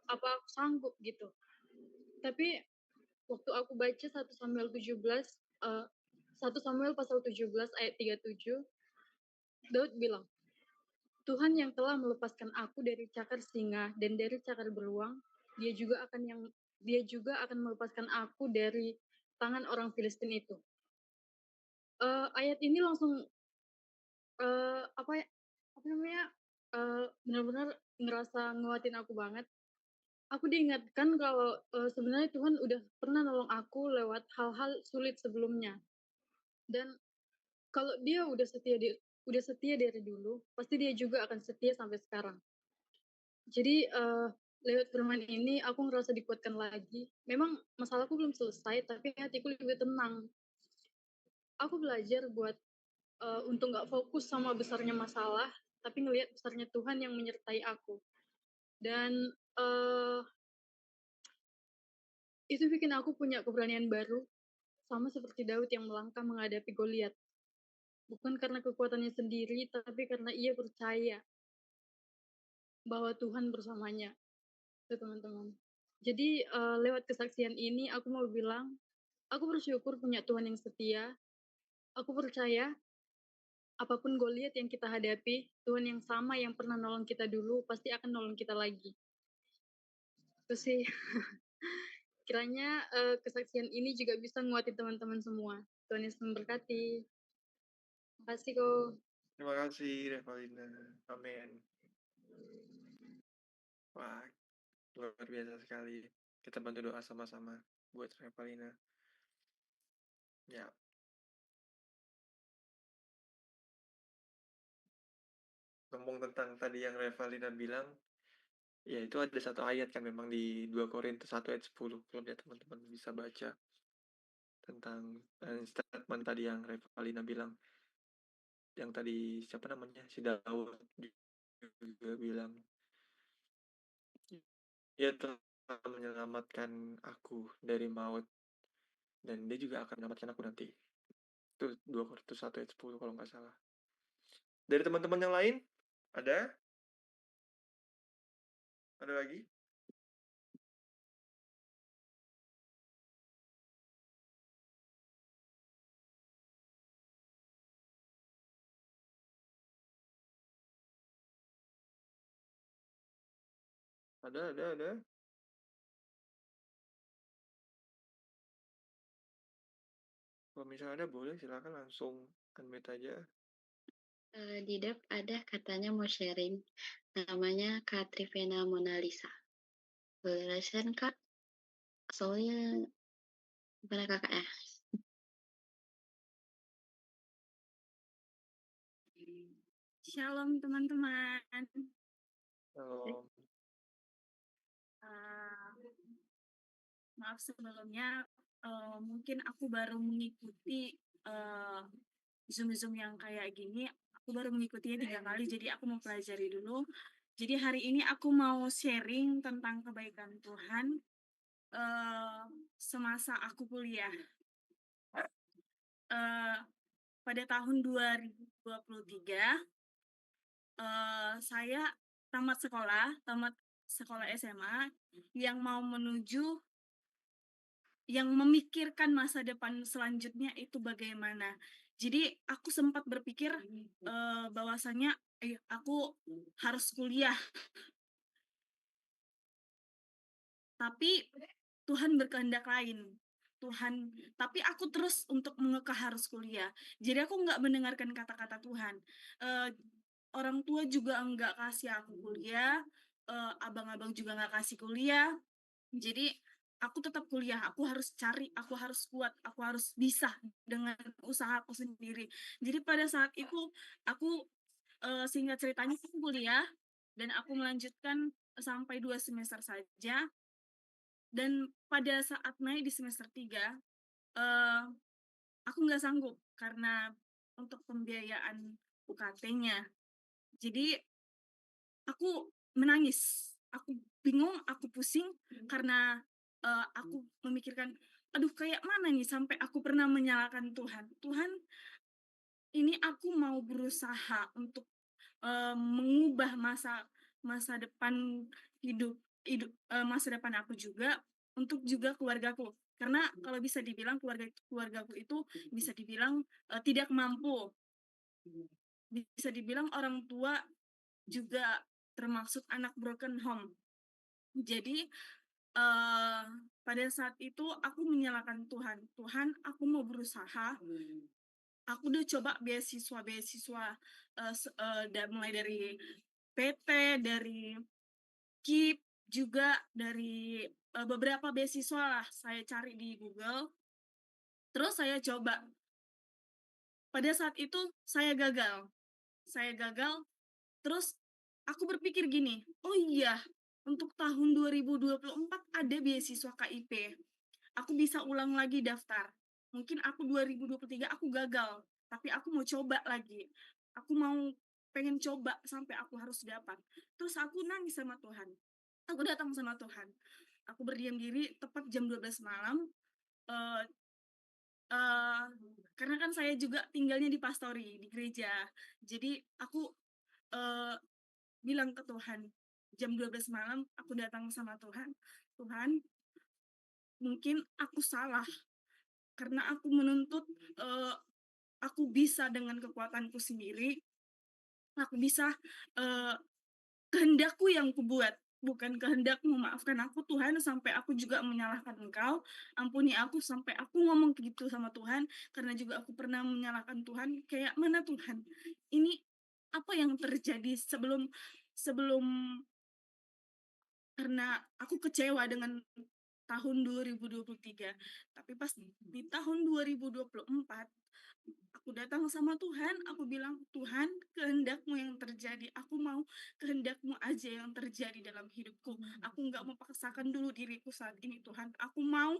Apa aku sanggup gitu? Tapi waktu aku baca 1 Samuel 17, 1 Samuel pasal 17 ayat 37, Daud bilang, Tuhan yang telah melepaskan aku dari cakar singa dan dari cakar beruang, dia juga akan melepaskan aku dari tangan orang Filistin itu. Ayat ini langsung apa namanya, benar-benar ngerasa nguatin aku banget. Aku diingatkan kalau sebenarnya Tuhan udah pernah nolong aku lewat hal-hal sulit sebelumnya. Dan kalau dia udah setia dari dulu, pasti dia juga akan setia sampai sekarang. Jadi lewat firman ini aku ngerasa dikuatkan lagi. Memang masalahku belum selesai, tapi hatiku lebih tenang. Aku belajar buat untuk nggak fokus sama besarnya masalah, tapi ngelihat besarnya Tuhan yang menyertai aku. Dan, itu bikin aku punya keberanian baru, sama seperti Daud yang melangkah menghadapi Goliat. Bukan karena kekuatannya sendiri, tapi karena ia percaya bahwa Tuhan bersamanya, itu teman-teman. Jadi, lewat kesaksian ini aku mau bilang, aku bersyukur punya Tuhan yang setia. Aku percaya apapun Goliat yang kita hadapi, Tuhan yang sama yang pernah nolong kita dulu pasti akan nolong kita lagi. Itu sih. Kiranya, kesaksian ini juga bisa nguatin teman-teman semua. Tuhan Yesus memberkati. Makasih kok. Terima kasih Revalina. Amin. Wah, luar biasa sekali. Kita bantu doa sama-sama buat Revalina. Ya, ngomong tentang tadi yang Revalina bilang, ya itu ada satu ayat kan memang di 2 Korintus 1 ayat 10. Kalau ya teman-teman bisa baca tentang statement tadi yang Revalina bilang. Yang tadi siapa namanya? Si Daud juga bilang, ia telah menyelamatkan aku dari maut dan dia juga akan menyelamatkan aku nanti. Itu 2 Korintus 1 ayat 10 kalau nggak salah. Dari teman-teman yang lain? Ada? Ada lagi? Ada. Kalau misalnya ada boleh silakan langsung unmute aja. Di Dap ada katanya mau sharing. Namanya Kak Trivena Monalisa. Boleh rasain Kak? Soalnya gimana Kakak ya? Shalom teman-teman. Halo. Maaf sebelumnya, mungkin aku baru mengikuti Zoom yang kayak gini. Aku baru mengikutinya 3 kali, jadi aku mau pelajari dulu. Jadi hari ini aku mau sharing tentang kebaikan Tuhan semasa aku kuliah. Pada tahun 2023, saya tamat sekolah SMA yang mau menuju yang memikirkan masa depan selanjutnya itu bagaimana. Jadi aku sempat berpikir bahwasanya aku harus kuliah. Tapi Tuhan berkehendak lain. Tapi aku terus untuk mengekeh harus kuliah. Jadi aku nggak mendengarkan kata-kata Tuhan. Orang tua juga nggak kasih aku kuliah, abang-abang juga nggak kasih kuliah. Jadi aku tetap kuliah, aku harus cari, aku harus kuat, aku harus bisa dengan usaha aku sendiri. Jadi pada saat itu aku singkat ceritanya aku kuliah dan aku melanjutkan sampai 2 semester saja. Dan pada saat naik di semester 3, aku nggak sanggup karena untuk pembiayaan UKT-nya. Jadi aku menangis, aku bingung, aku pusing karena aku memikirkan, aduh kayak mana nih sampai aku pernah menyalahkan Tuhan. Tuhan, ini aku mau berusaha untuk mengubah masa depan masa depan aku juga untuk juga keluargaku. Karena kalau bisa dibilang keluargaku itu bisa dibilang tidak mampu. Bisa dibilang orang tua juga termasuk anak broken home. Jadi pada saat itu aku menyalahkan Tuhan. Tuhan, aku mau berusaha. Aku udah coba beasiswa mulai dari PT, dari KIP, juga dari beberapa beasiswa lah saya cari di Google. Terus saya coba. Pada saat itu saya gagal. Terus aku berpikir gini, oh iya, untuk tahun 2024 ada beasiswa KIP. Aku bisa ulang lagi daftar. Mungkin aku 2023 aku gagal. tapi aku mau coba lagi. Aku pengen coba sampai aku harus dapat. Terus aku nangis sama Tuhan. Aku datang sama Tuhan. Aku berdiam diri tepat jam 12 malam. eh eh, karena kan saya juga tinggalnya di pastori, di gereja. Jadi aku eh, bilang ke Tuhan, jam 12 malam aku datang sama Tuhan. Tuhan, mungkin aku salah karena aku menuntut aku bisa dengan kekuatanku sendiri, aku bisa kehendakku yang kubuat, bukan kehendakmu. Maafkan aku Tuhan sampai aku juga menyalahkan Engkau. Ampuni aku sampai aku ngomong gitu sama Tuhan, karena juga aku pernah menyalahkan Tuhan. Kayak mana Tuhan? Ini apa yang terjadi sebelum sebelum karena aku kecewa dengan tahun 2023. Tapi pas di tahun 2024, aku datang sama Tuhan, aku bilang, Tuhan, kehendakmu yang terjadi. Aku mau kehendakmu aja yang terjadi dalam hidupku. Aku nggak mau paksakan dulu diriku saat ini, Tuhan. Aku mau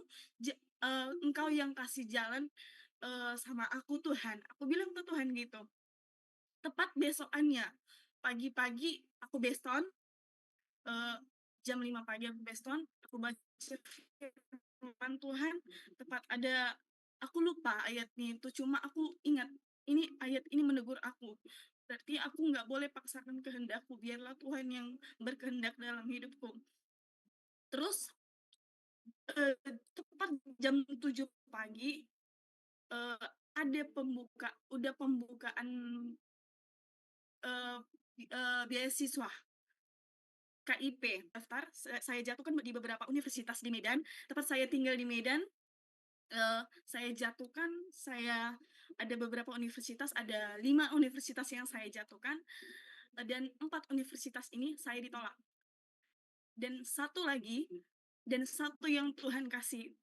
Engkau yang kasih jalan sama aku, Tuhan. Aku bilang ke Tuhan gitu. Tepat besokannya, pagi-pagi aku beston, jam 5 pagi aku beston, aku baca firman Tuhan, tepat ada, aku lupa ayatnya itu, cuma aku ingat, ini ayat ini menegur aku. Berarti aku nggak boleh paksakan kehendakku, biarlah Tuhan yang berkehendak dalam hidupku. Terus, tepat jam 7 pagi, ada pembukaan beasiswa KIP daftar. Saya jatuhkan di beberapa universitas di Medan. Tempat saya tinggal di Medan, saya jatuhkan. Saya ada beberapa universitas, ada 5 universitas yang saya jatuhkan, dan 4 universitas ini saya ditolak. Dan satu yang Tuhan kasih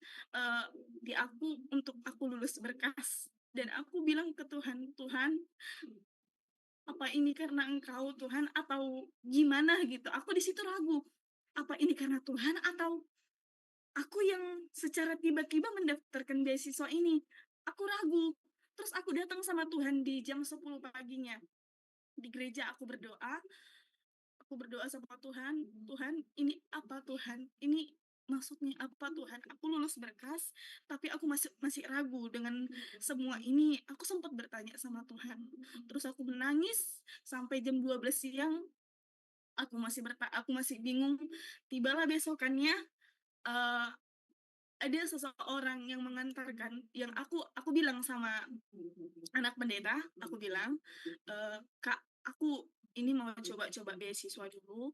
di aku untuk aku lulus berkas. Dan aku bilang ke Tuhan, Tuhan, apa ini karena Engkau Tuhan atau gimana gitu. Aku di situ ragu. Apa ini karena Tuhan atau aku yang secara tiba-tiba mendaftarkan beasiswa ini? Aku ragu. Terus aku datang sama Tuhan di jam 10 paginya. Di gereja aku berdoa. Aku berdoa sama Tuhan, Tuhan, ini apa Tuhan? Ini maksudnya apa Tuhan? Aku lulus berkas, tapi aku masih ragu dengan semua ini. Aku sempat bertanya sama Tuhan. Terus aku menangis sampai jam 12 siang. Aku masih bingung. Tibalah besokannya, uh, ada seseorang yang mengantarkan, yang aku bilang sama anak pendeta, aku bilang, Kak, aku ini mau coba-coba beasiswa dulu.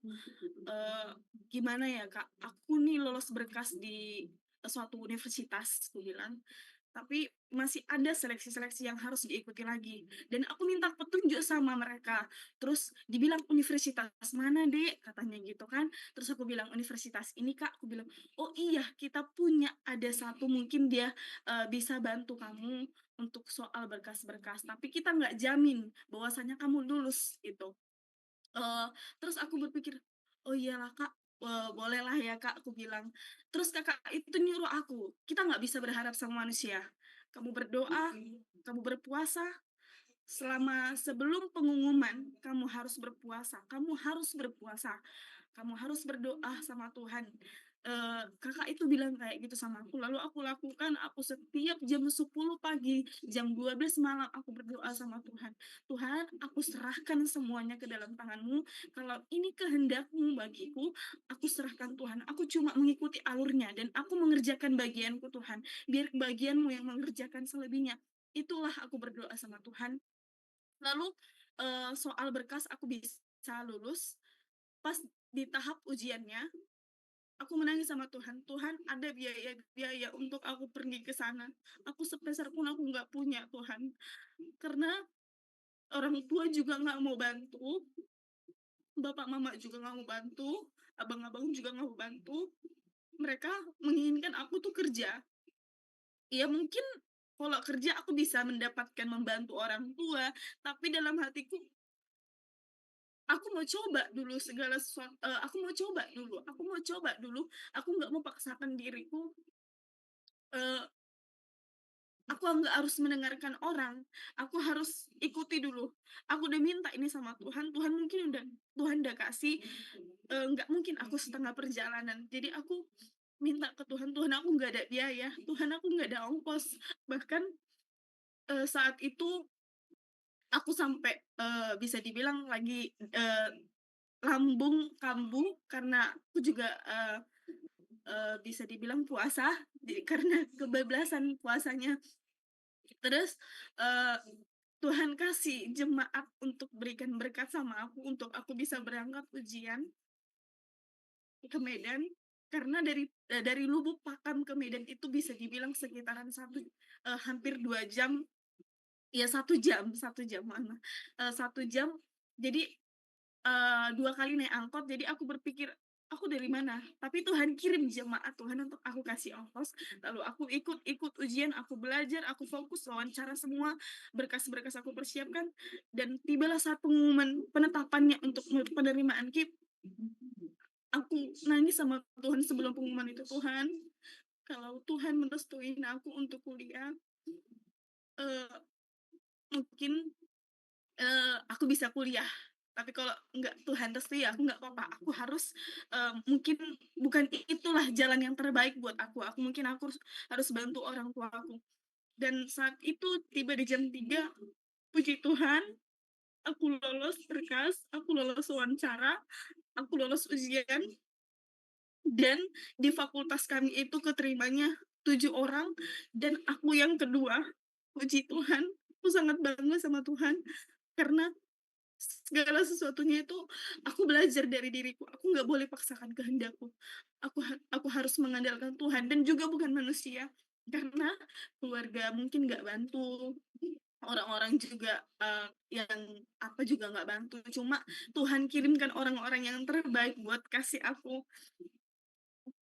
Gimana ya Kak? Aku nih lolos berkas di suatu universitas, aku bilang. Tapi masih ada seleksi-seleksi yang harus diikuti lagi. Dan aku minta petunjuk sama mereka. Terus dibilang universitas mana dek? Katanya gitu kan. Terus aku bilang universitas ini Kak. Aku bilang, oh iya kita punya ada satu mungkin dia bisa bantu kamu untuk soal berkas-berkas. Tapi kita nggak jamin bahwasanya kamu lulus gitu. Terus aku berpikir, oh iyalah Kak, bolehlah ya Kak, aku bilang. Terus kakak itu nyuruh aku, kita nggak bisa berharap sama manusia. Kamu berdoa, kamu berpuasa, sebelum pengumuman, kamu harus berpuasa, kamu harus berdoa sama Tuhan. Kakak itu bilang kayak gitu sama aku, lalu aku lakukan. Aku setiap jam 10 pagi, jam 12 malam aku berdoa sama Tuhan. Tuhan, aku serahkan semuanya ke dalam tangan-Mu. Kalau ini kehendak-Mu bagiku, aku serahkan Tuhan. Aku cuma mengikuti alurnya dan aku mengerjakan bagianku Tuhan. Biar bagian-Mu yang mengerjakan selebihnya. Itulah aku berdoa sama Tuhan. Lalu soal berkas aku bisa lulus. Pas di tahap ujiannya, aku menangis sama Tuhan. Tuhan, ada biaya untuk aku pergi ke sana. Aku sepeser pun aku nggak punya Tuhan. Karena orang tua juga nggak mau bantu. Bapak mama juga nggak mau bantu. Abang-abang juga nggak mau bantu. Mereka menginginkan aku tuh kerja. Ya mungkin kalau kerja aku bisa mendapatkan membantu orang tua. Tapi dalam hatiku, aku mau coba dulu segala sesuatu. Aku mau coba dulu. Aku nggak mau paksakan diriku aku nggak harus mendengarkan orang, aku harus ikuti dulu. Aku udah minta ini sama Tuhan, Tuhan udah kasih, nggak mungkin aku setengah perjalanan. Jadi aku minta ke Tuhan, Tuhan aku nggak ada biaya, Tuhan aku nggak ada ongkos. Bahkan saat itu aku sampai bisa dibilang lagi lambung kambuh karena aku juga bisa dibilang puasa, jadi karena kebablasan puasanya. Terus Tuhan kasih jemaat untuk berikan berkat sama aku untuk aku bisa berangkat ujian ke Medan, karena dari Lubuk Pakam ke Medan itu bisa dibilang sekitaran hampir 2 jam, ya 1 jam, 1 jam mana, 1 jam. Jadi 2 kali naik angkot, jadi aku berpikir, "Aku dari mana?" Tapi Tuhan kirim jemaat Tuhan untuk aku kasih ongkos, lalu aku ikut ujian, aku belajar, aku fokus, wawancara semua, berkas-berkas aku persiapkan, dan tibalah saat pengumuman penetapannya untuk penerimaan KIP. Aku nangis sama Tuhan sebelum pengumuman itu, "Tuhan, kalau Tuhan merestuin aku untuk kuliah, eee, mungkin aku bisa kuliah. Tapi kalau enggak Tuhan restui ya aku nggak apa-apa. Aku harus mungkin bukan itulah jalan yang terbaik buat aku. Aku harus bantu orang tua aku. Dan saat itu tiba di jam 3, puji Tuhan, aku lolos berkas, aku lolos wawancara, aku lolos ujian, dan di fakultas kami itu keterimanya 7 orang, dan aku yang kedua. Puji Tuhan, aku sangat bangga sama Tuhan, karena segala sesuatunya itu aku belajar dari diriku. Aku nggak boleh paksakan kehendakku. Aku harus mengandalkan Tuhan dan juga bukan manusia. Karena keluarga mungkin nggak bantu, orang-orang juga yang apa juga nggak bantu. Cuma Tuhan kirimkan orang-orang yang terbaik buat kasih aku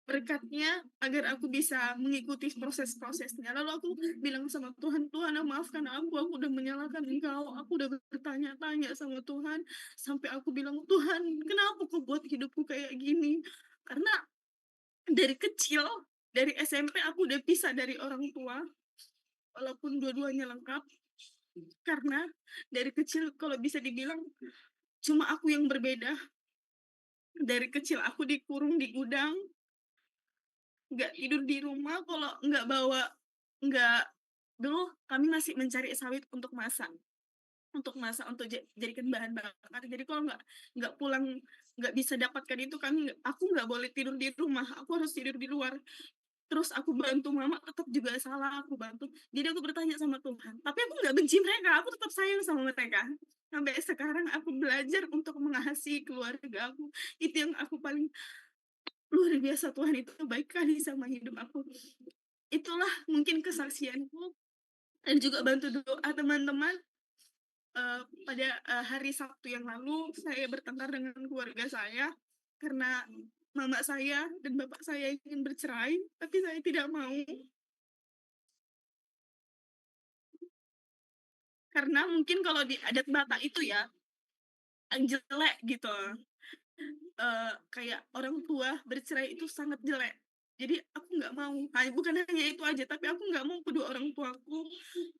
berkatnya agar aku bisa mengikuti proses-prosesnya. Lalu aku bilang sama Tuhan, Tuhan maafkan aku udah menyalahkan Engkau, aku udah bertanya-tanya sama Tuhan, sampai aku bilang, Tuhan, kenapa kau buat hidupku kayak gini? Karena dari kecil, dari SMP aku udah pisah dari orang tua, walaupun dua-duanya lengkap, karena dari kecil kalau bisa dibilang cuma aku yang berbeda. Dari kecil aku dikurung di gudang, nggak tidur di rumah kalau nggak dulu kami masih mencari sawit untuk jadikan bahan bakar. Jadi kalau nggak pulang, nggak bisa dapatkan itu, aku nggak boleh tidur di rumah, aku harus tidur di luar. Terus aku bantu mama, tetap juga salah aku bantu. Jadi aku bertanya sama Tuhan, tapi aku nggak benci mereka, aku tetap sayang sama mereka. Sampai sekarang aku belajar untuk mengasihi keluarga aku. Itu yang aku paling luar biasa, Tuhan itu baik kali sama hidup aku. Itulah mungkin kesaksianku, dan juga bantu doa teman-teman. Pada hari Sabtu yang lalu saya bertengkar dengan keluarga saya karena mama saya dan bapak saya ingin bercerai, tapi saya tidak mau karena mungkin kalau di adat Batak itu ya jelek gitu. Kayak orang tua bercerai itu sangat jelek. Jadi aku nggak mau, bukan hanya itu aja, tapi aku nggak mau kedua orang tuaku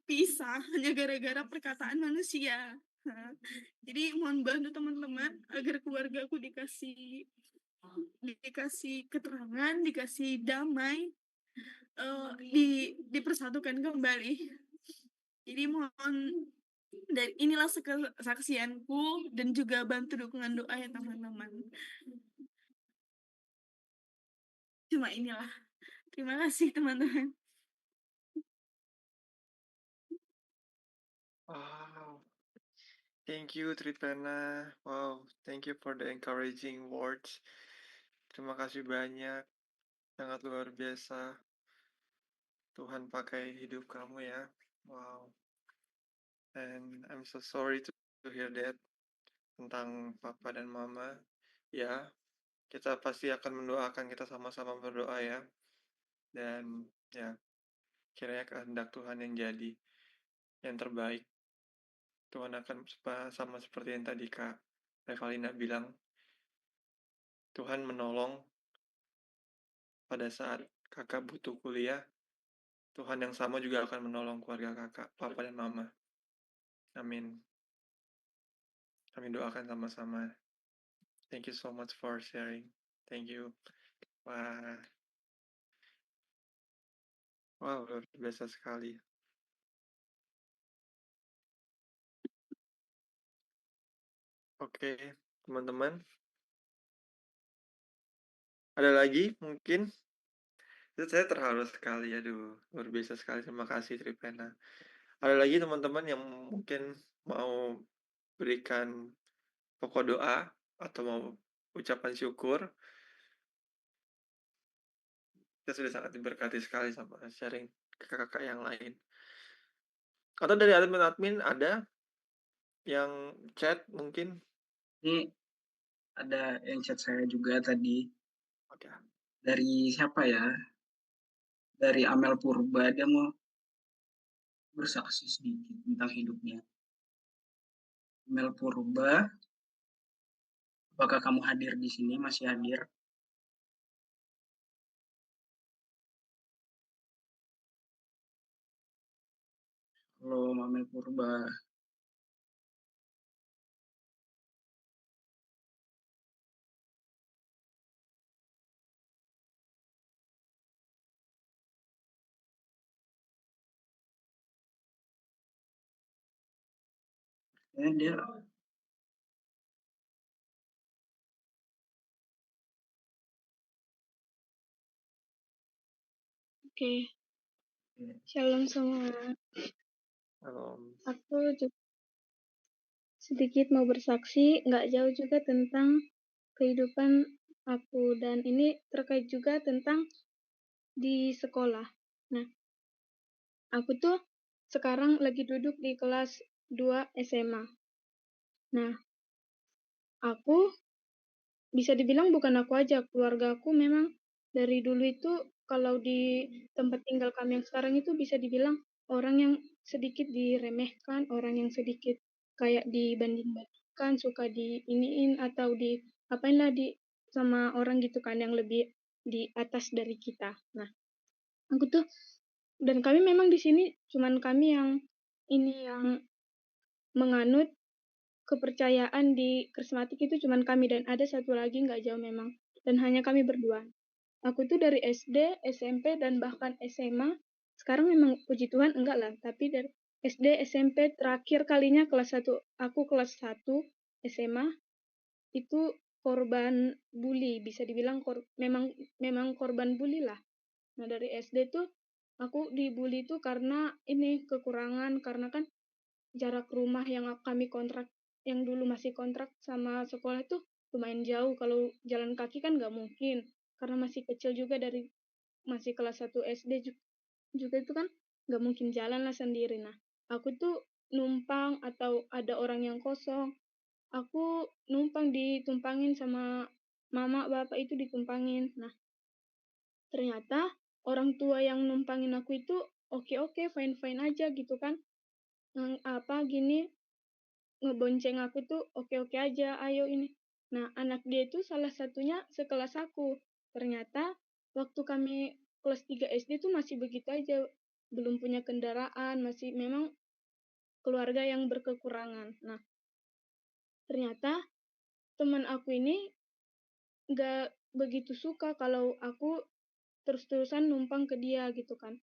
pisah hanya gara-gara perkataan manusia. Nah, jadi mohon bantu teman-teman agar keluargaku dikasih keterangan, dikasih damai, dipersatukan kembali. Jadi mohon, dan inilah kesaksianku, dan juga bantu dukungan doa ya teman-teman. Cuma inilah. Terima kasih teman-teman. Wow. Thank you, Tripena. Wow, thank you for the encouraging words. Terima kasih banyak. Sangat luar biasa. Tuhan pakai hidup kamu ya. Wow. And I'm so sorry to hear that tentang papa dan mama. Ya, kita pasti akan mendoakan, kita sama-sama berdoa ya. Dan ya, kiranya kehendak Tuhan yang jadi yang terbaik. Tuhan akan sama seperti yang tadi Kak Revalina bilang, Tuhan menolong pada saat kakak butuh kuliah, Tuhan yang sama juga akan menolong keluarga kakak, papa dan mama. Amin. Kami doakan sama-sama. Thank you so much for sharing. Thank you. Wah, luar biasa sekali. Oke, teman-teman. Ada lagi mungkin? Itu saya terharu sekali, aduh, luar biasa sekali. Terima kasih Tripena. Ada lagi teman-teman yang mungkin mau berikan pokok doa atau mau ucapan syukur? Kita sudah sangat diberkati sekali sama sharing kakak-kakak yang lain. Atau dari admin-admin ada yang chat mungkin? Ini ada yang chat saya juga tadi. Oke. Dari siapa ya? Dari Amel Purba, dia mau bersaksi sedikit tentang hidupnya. Amel Purba, apakah kamu hadir di sini? Masih hadir? Halo, Amel Purba. Dia Oke. Shalom semua. Halo. Aku sedikit mau bersaksi, nggak jauh juga tentang kehidupan aku. Dan ini terkait juga tentang di sekolah. Nah, aku tuh sekarang lagi duduk di kelas 2 SMA. Nah, aku bisa dibilang bukan aku aja, keluarga aku memang dari dulu itu kalau di tempat tinggal kami yang sekarang itu bisa dibilang orang yang sedikit diremehkan, orang yang sedikit kayak dibanding-bandingkan, suka diiniin atau di apain lah di sama orang gitu kan yang lebih di atas dari kita. Nah, aku tuh dan kami memang di sini cuman kami yang ini yang menganut kepercayaan di karismatik itu cuman kami dan ada satu lagi nggak jauh memang dan hanya kami berdua. Aku tuh dari SD, SMP dan bahkan SMA. Sekarang memang puji Tuhan enggak lah, tapi dari SD, SMP terakhir kalinya kelas 1, aku kelas 1 SMA itu korban bully, bisa dibilang memang korban bully lah. Nah, dari SD tuh aku dibully tuh karena ini kekurangan karena kan jarak rumah yang kami kontrak yang dulu masih kontrak sama sekolah itu lumayan jauh. Kalau jalan kaki kan nggak mungkin karena masih kecil juga dari masih kelas 1 SD juga itu kan nggak mungkin jalan lah sendiri. Nah, aku tuh numpang atau ada orang yang kosong, aku numpang ditumpangin sama mama bapak itu ditumpangin. Nah, ternyata orang tua yang numpangin aku itu oke fine aja gitu kan. Gini ngebonceng aku tuh oke aja, ayo ini. Nah, anak dia itu salah satunya sekelas aku. Ternyata waktu kami kelas 3 SD tuh masih begitu aja, belum punya kendaraan, masih memang keluarga yang berkekurangan. Nah, ternyata teman aku ini nggak begitu suka kalau aku terus-terusan numpang ke dia gitu kan.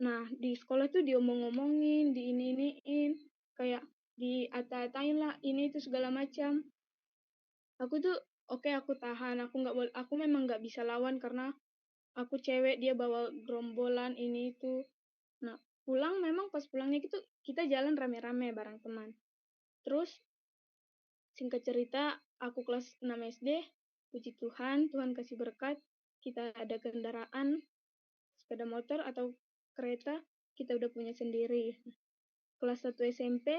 Nah di sekolah tuh diomong-ngomongin, diini-iniin, kayak diata-atain lah ini itu segala macam. Aku tuh aku tahan, aku memang nggak bisa lawan karena aku cewek, dia bawa gerombolan ini itu. Nah memang pas pulangnya gitu kita jalan rame-rame bareng teman. Terus singkat cerita aku kelas 6 SD, puji Tuhan kasih berkat, kita ada kendaraan sepeda motor atau kereta, kita udah punya sendiri. Kelas 1 SMP,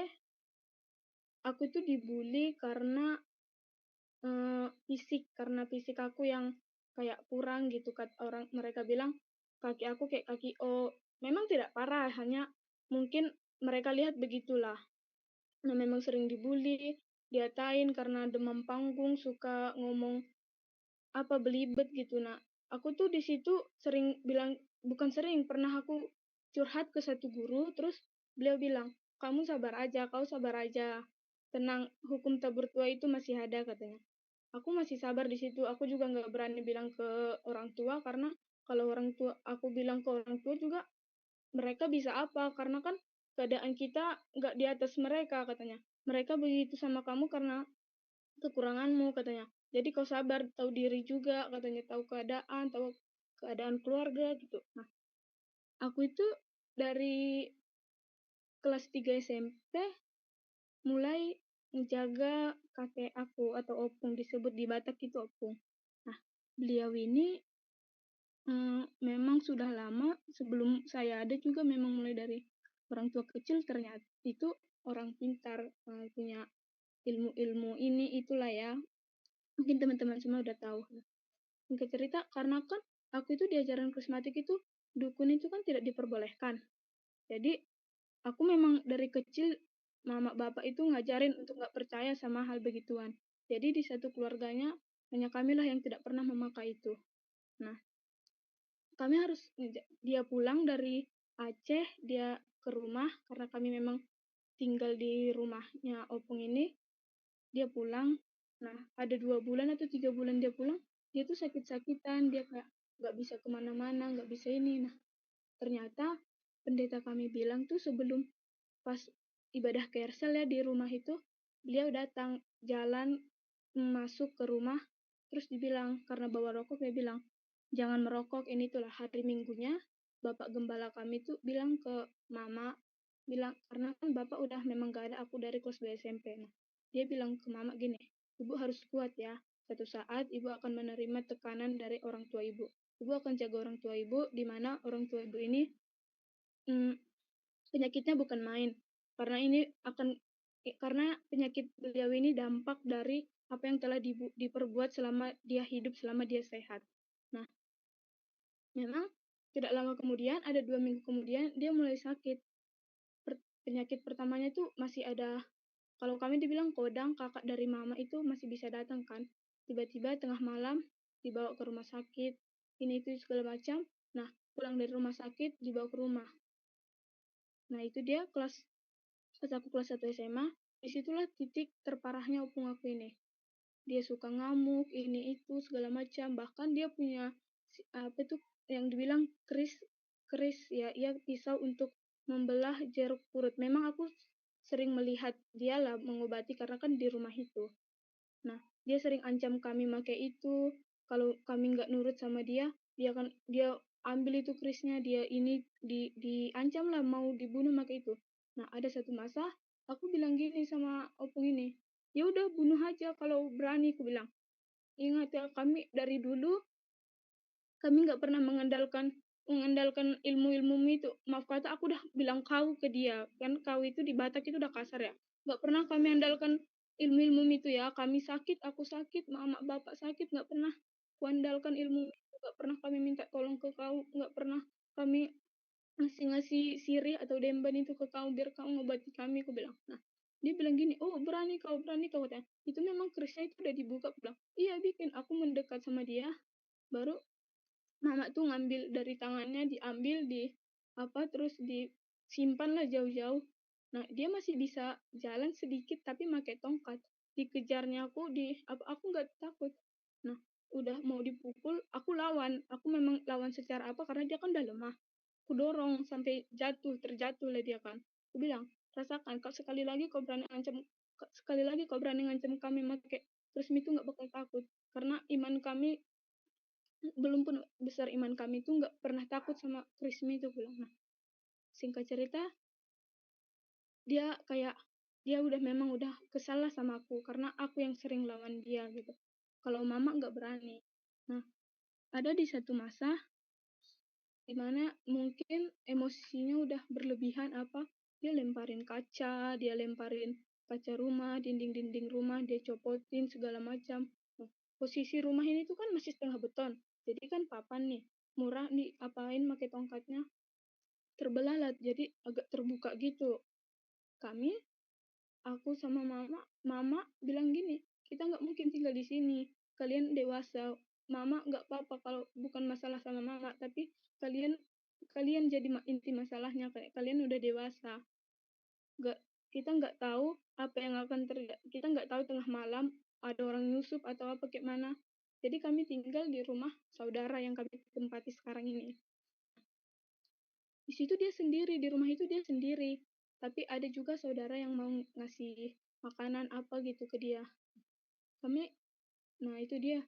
aku tuh dibully karena karena fisik aku yang kayak kurang gitu kan. Mereka bilang kaki aku kayak kaki O. Memang tidak parah, hanya mungkin mereka lihat begitulah. Nah, memang sering dibully, diatain karena demam panggung, suka ngomong belibet gitu. Nah, aku tuh di situ sering bilang, bukan sering, pernah aku curhat ke satu guru, terus beliau bilang, kamu sabar aja, kau sabar aja, tenang, hukum tabur tua itu masih ada katanya. Aku masih sabar di situ, aku juga nggak berani bilang ke orang tua, karena kalau orang tua aku bilang ke orang tua juga mereka bisa apa, karena kan keadaan kita nggak di atas mereka katanya. Mereka begitu sama kamu karena kekuranganmu katanya. Jadi kau sabar, tahu diri juga katanya, tahu keadaan keluarga gitu. Nah, aku itu dari kelas 3 SMP mulai menjaga kakek aku atau opung, disebut di Batak itu opung. Nah, beliau ini memang sudah lama sebelum saya ada juga, memang mulai dari orang tua kecil ternyata itu orang pintar, punya ilmu-ilmu ini itulah ya. Mungkin teman-teman semua udah tahu. Singkat cerita, karena kan aku itu di ajaran karismatik itu dukun itu kan tidak diperbolehkan. Jadi aku memang dari kecil mama bapak itu ngajarin untuk nggak percaya sama hal begituan. Jadi di satu keluarganya hanya kamilah yang tidak pernah memakai itu. Nah, kami harus dia pulang dari Aceh, dia ke rumah karena kami memang tinggal di rumahnya opung ini. Dia pulang. Nah, ada 2 bulan atau 3 bulan dia pulang, dia tuh sakit-sakitan, dia kayak nggak bisa kemana-mana, nggak bisa ini. Nah, ternyata pendeta kami bilang tuh sebelum pas ibadah kersel ya di rumah itu, beliau datang jalan masuk ke rumah, terus dibilang karena bawa rokok, dia bilang jangan merokok, ini tuh lah hari Minggunya bapak gembala kami tuh bilang ke mama, bilang karena kan bapak udah memang gak ada aku dari kelas 2 SMP. Nah, dia bilang ke mama gini, ibu harus kuat ya, satu saat ibu akan menerima tekanan dari orang tua ibu. Ibu akan jaga orang tua ibu, di mana orang tua ibu ini penyakitnya bukan main, karena penyakit beliau ini dampak dari apa yang telah diperbuat selama dia hidup, selama dia sehat. Nah, memang tidak lama kemudian, ada 2 minggu kemudian dia mulai sakit. Penyakit pertamanya itu masih ada, kalau kami dibilang kodang, kakak dari mama itu masih bisa datang kan. Tiba-tiba tengah malam dibawa ke rumah sakit, ini itu segala macam. Nah, pulang dari rumah sakit dibawa ke rumah. Nah, itu dia pas aku kelas 1 SMA, disitulah titik terparahnya opung aku ini. Dia suka ngamuk, ini itu segala macam. Bahkan dia punya apa itu yang dibilang keris ya, ia pisau untuk membelah jeruk purut. Memang aku sering melihat dia lah mengobati karena kan di rumah itu. Nah, dia sering ancam kami pakai itu. Kalau kami nggak nurut sama dia ambil itu kerisnya, dia ini diancam lah mau dibunuh pakai itu. Nah, ada satu masa aku bilang gini sama opung ini, ya udah bunuh aja kalau berani, aku bilang. Ingat ya, kami dari dulu kami nggak pernah mengandalkan ilmu-ilmu itu. Maaf kata, aku udah bilang kau ke dia, kan kau itu di Batak itu udah kasar ya. Nggak pernah kami andalkan ilmu-ilmu itu ya. Kami sakit, aku sakit, mama bapak sakit, nggak pernah kuandalkan ilmu itu. Nggak pernah kami minta tolong ke kau, nggak pernah kami ngasih sirih atau demban itu ke kau biar kau ngobati kami, aku bilang. Nah, dia bilang gini, oh berani kau katanya. Itu memang kerisnya itu udah dibuka, aku bilang. Iya, bikin aku mendekat sama dia, baru mama tuh ngambil dari tangannya, diambil terus disimpan lah jauh-jauh. Nah, dia masih bisa jalan sedikit tapi pakai tongkat. Dikejarnya aku nggak takut. Nah, udah mau dipukul, aku lawan. Aku memang lawan secara apa karena dia kan udah lemah. Aku dorong sampai terjatuh lah dia kan. Aku bilang, rasakan, sekali lagi kau berani ngancam kami pakai terus itu nggak bakal takut. Karena iman kami belum pun besar, iman kami itu nggak pernah takut sama Krismi itu, bilang. Nah, singkat cerita, dia memang udah kesal sama aku karena aku yang sering lawan dia gitu. Kalau mama nggak berani. Nah, ada di satu masa dimana mungkin emosinya udah berlebihan dia lemparin kaca rumah, dinding-dinding rumah, dia copotin segala macam. Nah, posisi rumah ini tuh kan masih setengah beton, jadi kan papan nih, murah diapain pakai tongkatnya, terbelah lah, jadi agak terbuka gitu. Aku sama mama bilang gini, kita nggak mungkin tinggal di sini, kalian dewasa. Mama nggak apa-apa kalau bukan masalah sama mama, tapi kalian kalian jadi inti masalahnya, kayak kalian udah dewasa. Kita nggak tahu apa yang akan terjadi, kita nggak tahu tengah malam ada orang nyusup atau apa kayak mana. Jadi kami tinggal di rumah saudara yang kami tempati sekarang ini. Di situ dia sendiri, di rumah itu dia sendiri. Tapi ada juga saudara yang mau ngasih makanan apa gitu ke dia. Nah itu dia.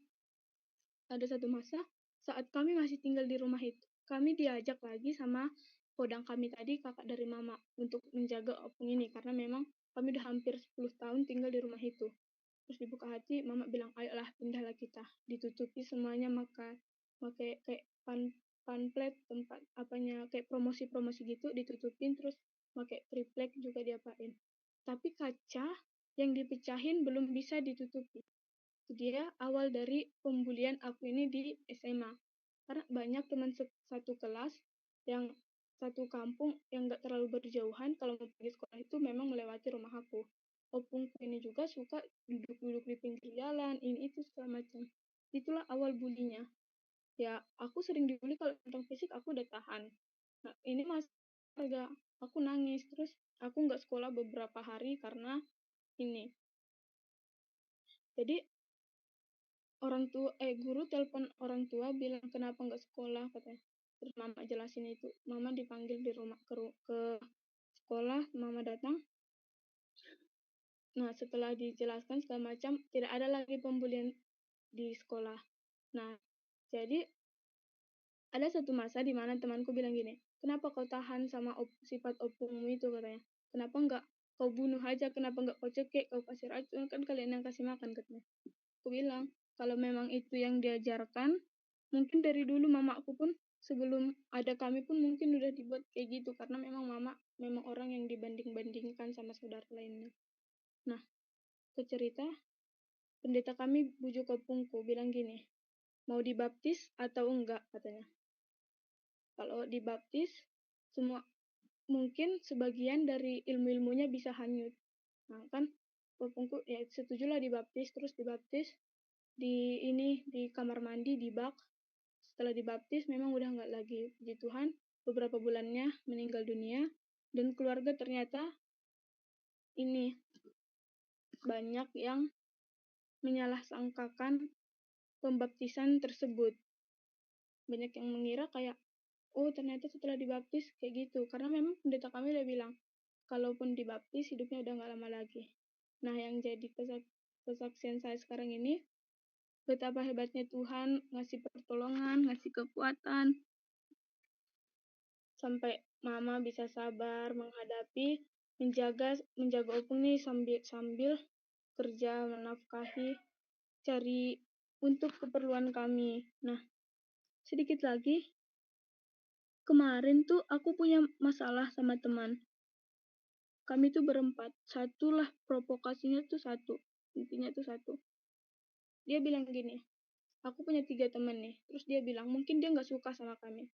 Ada satu masa saat kami masih tinggal di rumah itu, kami diajak lagi sama podang kami tadi, kakak dari mama, untuk menjaga opung ini karena memang kami udah hampir 10 tahun tinggal di rumah itu. Terus dibuka hati, mama bilang, ayolah pindahlah kita. Ditutupi semuanya, pakai kayak pamflet tempat apanya kayak promosi-promosi gitu ditutupin, terus pakai triplek juga diapain. Tapi kaca yang dipecahin belum bisa ditutupi. Dia awal dari pembulian aku ini di SMA. Karena banyak teman satu kelas yang satu kampung yang gak terlalu berjauhan, kalau mau pergi sekolah itu memang melewati rumah aku. Opungku ini juga suka duduk-duduk di pinggir jalan, ini itu segala macam. Itulah awal bulinya. Ya, aku sering dibully kalau tentang fisik aku udah tahan. Nah, ini harga aku nangis, terus aku nggak sekolah beberapa hari karena ini. Jadi guru telepon orang tua bilang kenapa nggak sekolah katanya. Terus mama jelasin itu, mama dipanggil di rumah ke sekolah, mama datang. Nah setelah dijelaskan segala macam, tidak ada lagi pembulian di sekolah. Nah jadi ada satu masa di mana temanku bilang gini, kenapa kau tahan sama sifat opungmu itu katanya, kenapa nggak kau bunuh aja, kenapa nggak kau cekik, kau kasih racun, kan kalian yang kasih makan katanya. Aku bilang kalau memang itu yang diajarkan, mungkin dari dulu mamaku pun sebelum ada kami pun mungkin udah dibuat kayak gitu, karena memang mama memang orang yang dibanding-bandingkan sama saudara lainnya. Nah ke cerita, pendeta kami bujuk opungku bilang gini, mau dibaptis atau enggak katanya. Kalau dibaptis semua mungkin sebagian dari ilmu-ilmunya bisa hanyut. Nah kan opungku ya setujulah dibaptis, terus dibaptis di kamar mandi di bak. Setelah dibaptis memang udah nggak lagi, puji Tuhan beberapa bulannya meninggal dunia, dan keluarga ternyata ini banyak yang menyalahsangkakan pembaptisan tersebut. Banyak yang mengira kayak, oh ternyata setelah dibaptis kayak gitu, karena memang pendeta kami udah bilang kalaupun dibaptis hidupnya udah nggak lama lagi. Nah yang jadi kesaksian saya sekarang ini, betapa hebatnya Tuhan ngasih pertolongan, ngasih kekuatan, sampai mama bisa sabar menghadapi menjaga opung nih sambil kerja menafkahi, cari untuk keperluan kami. Nah sedikit lagi, kemarin tuh aku punya masalah sama teman. Kami tuh berempat, satulah provokasinya tuh satu, intinya tuh satu. Dia bilang gini, aku punya 3 teman nih, terus dia bilang mungkin dia nggak suka sama kami.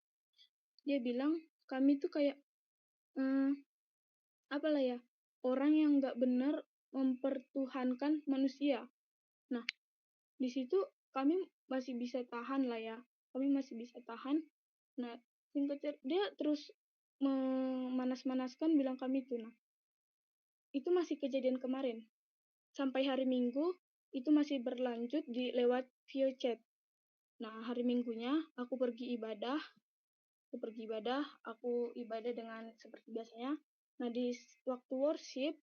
Dia bilang kami tuh kayak apalah ya, orang yang nggak benar mempertuhankan manusia. Nah di situ kami masih bisa tahan lah ya, kami masih bisa tahan. Nah dia terus memanas-manaskan bilang kami tuh. Nah itu masih kejadian kemarin, sampai hari Minggu itu masih berlanjut di lewat via chat. Nah hari Minggunya aku pergi ibadah, aku ibadah dengan seperti biasanya. Nah di waktu worship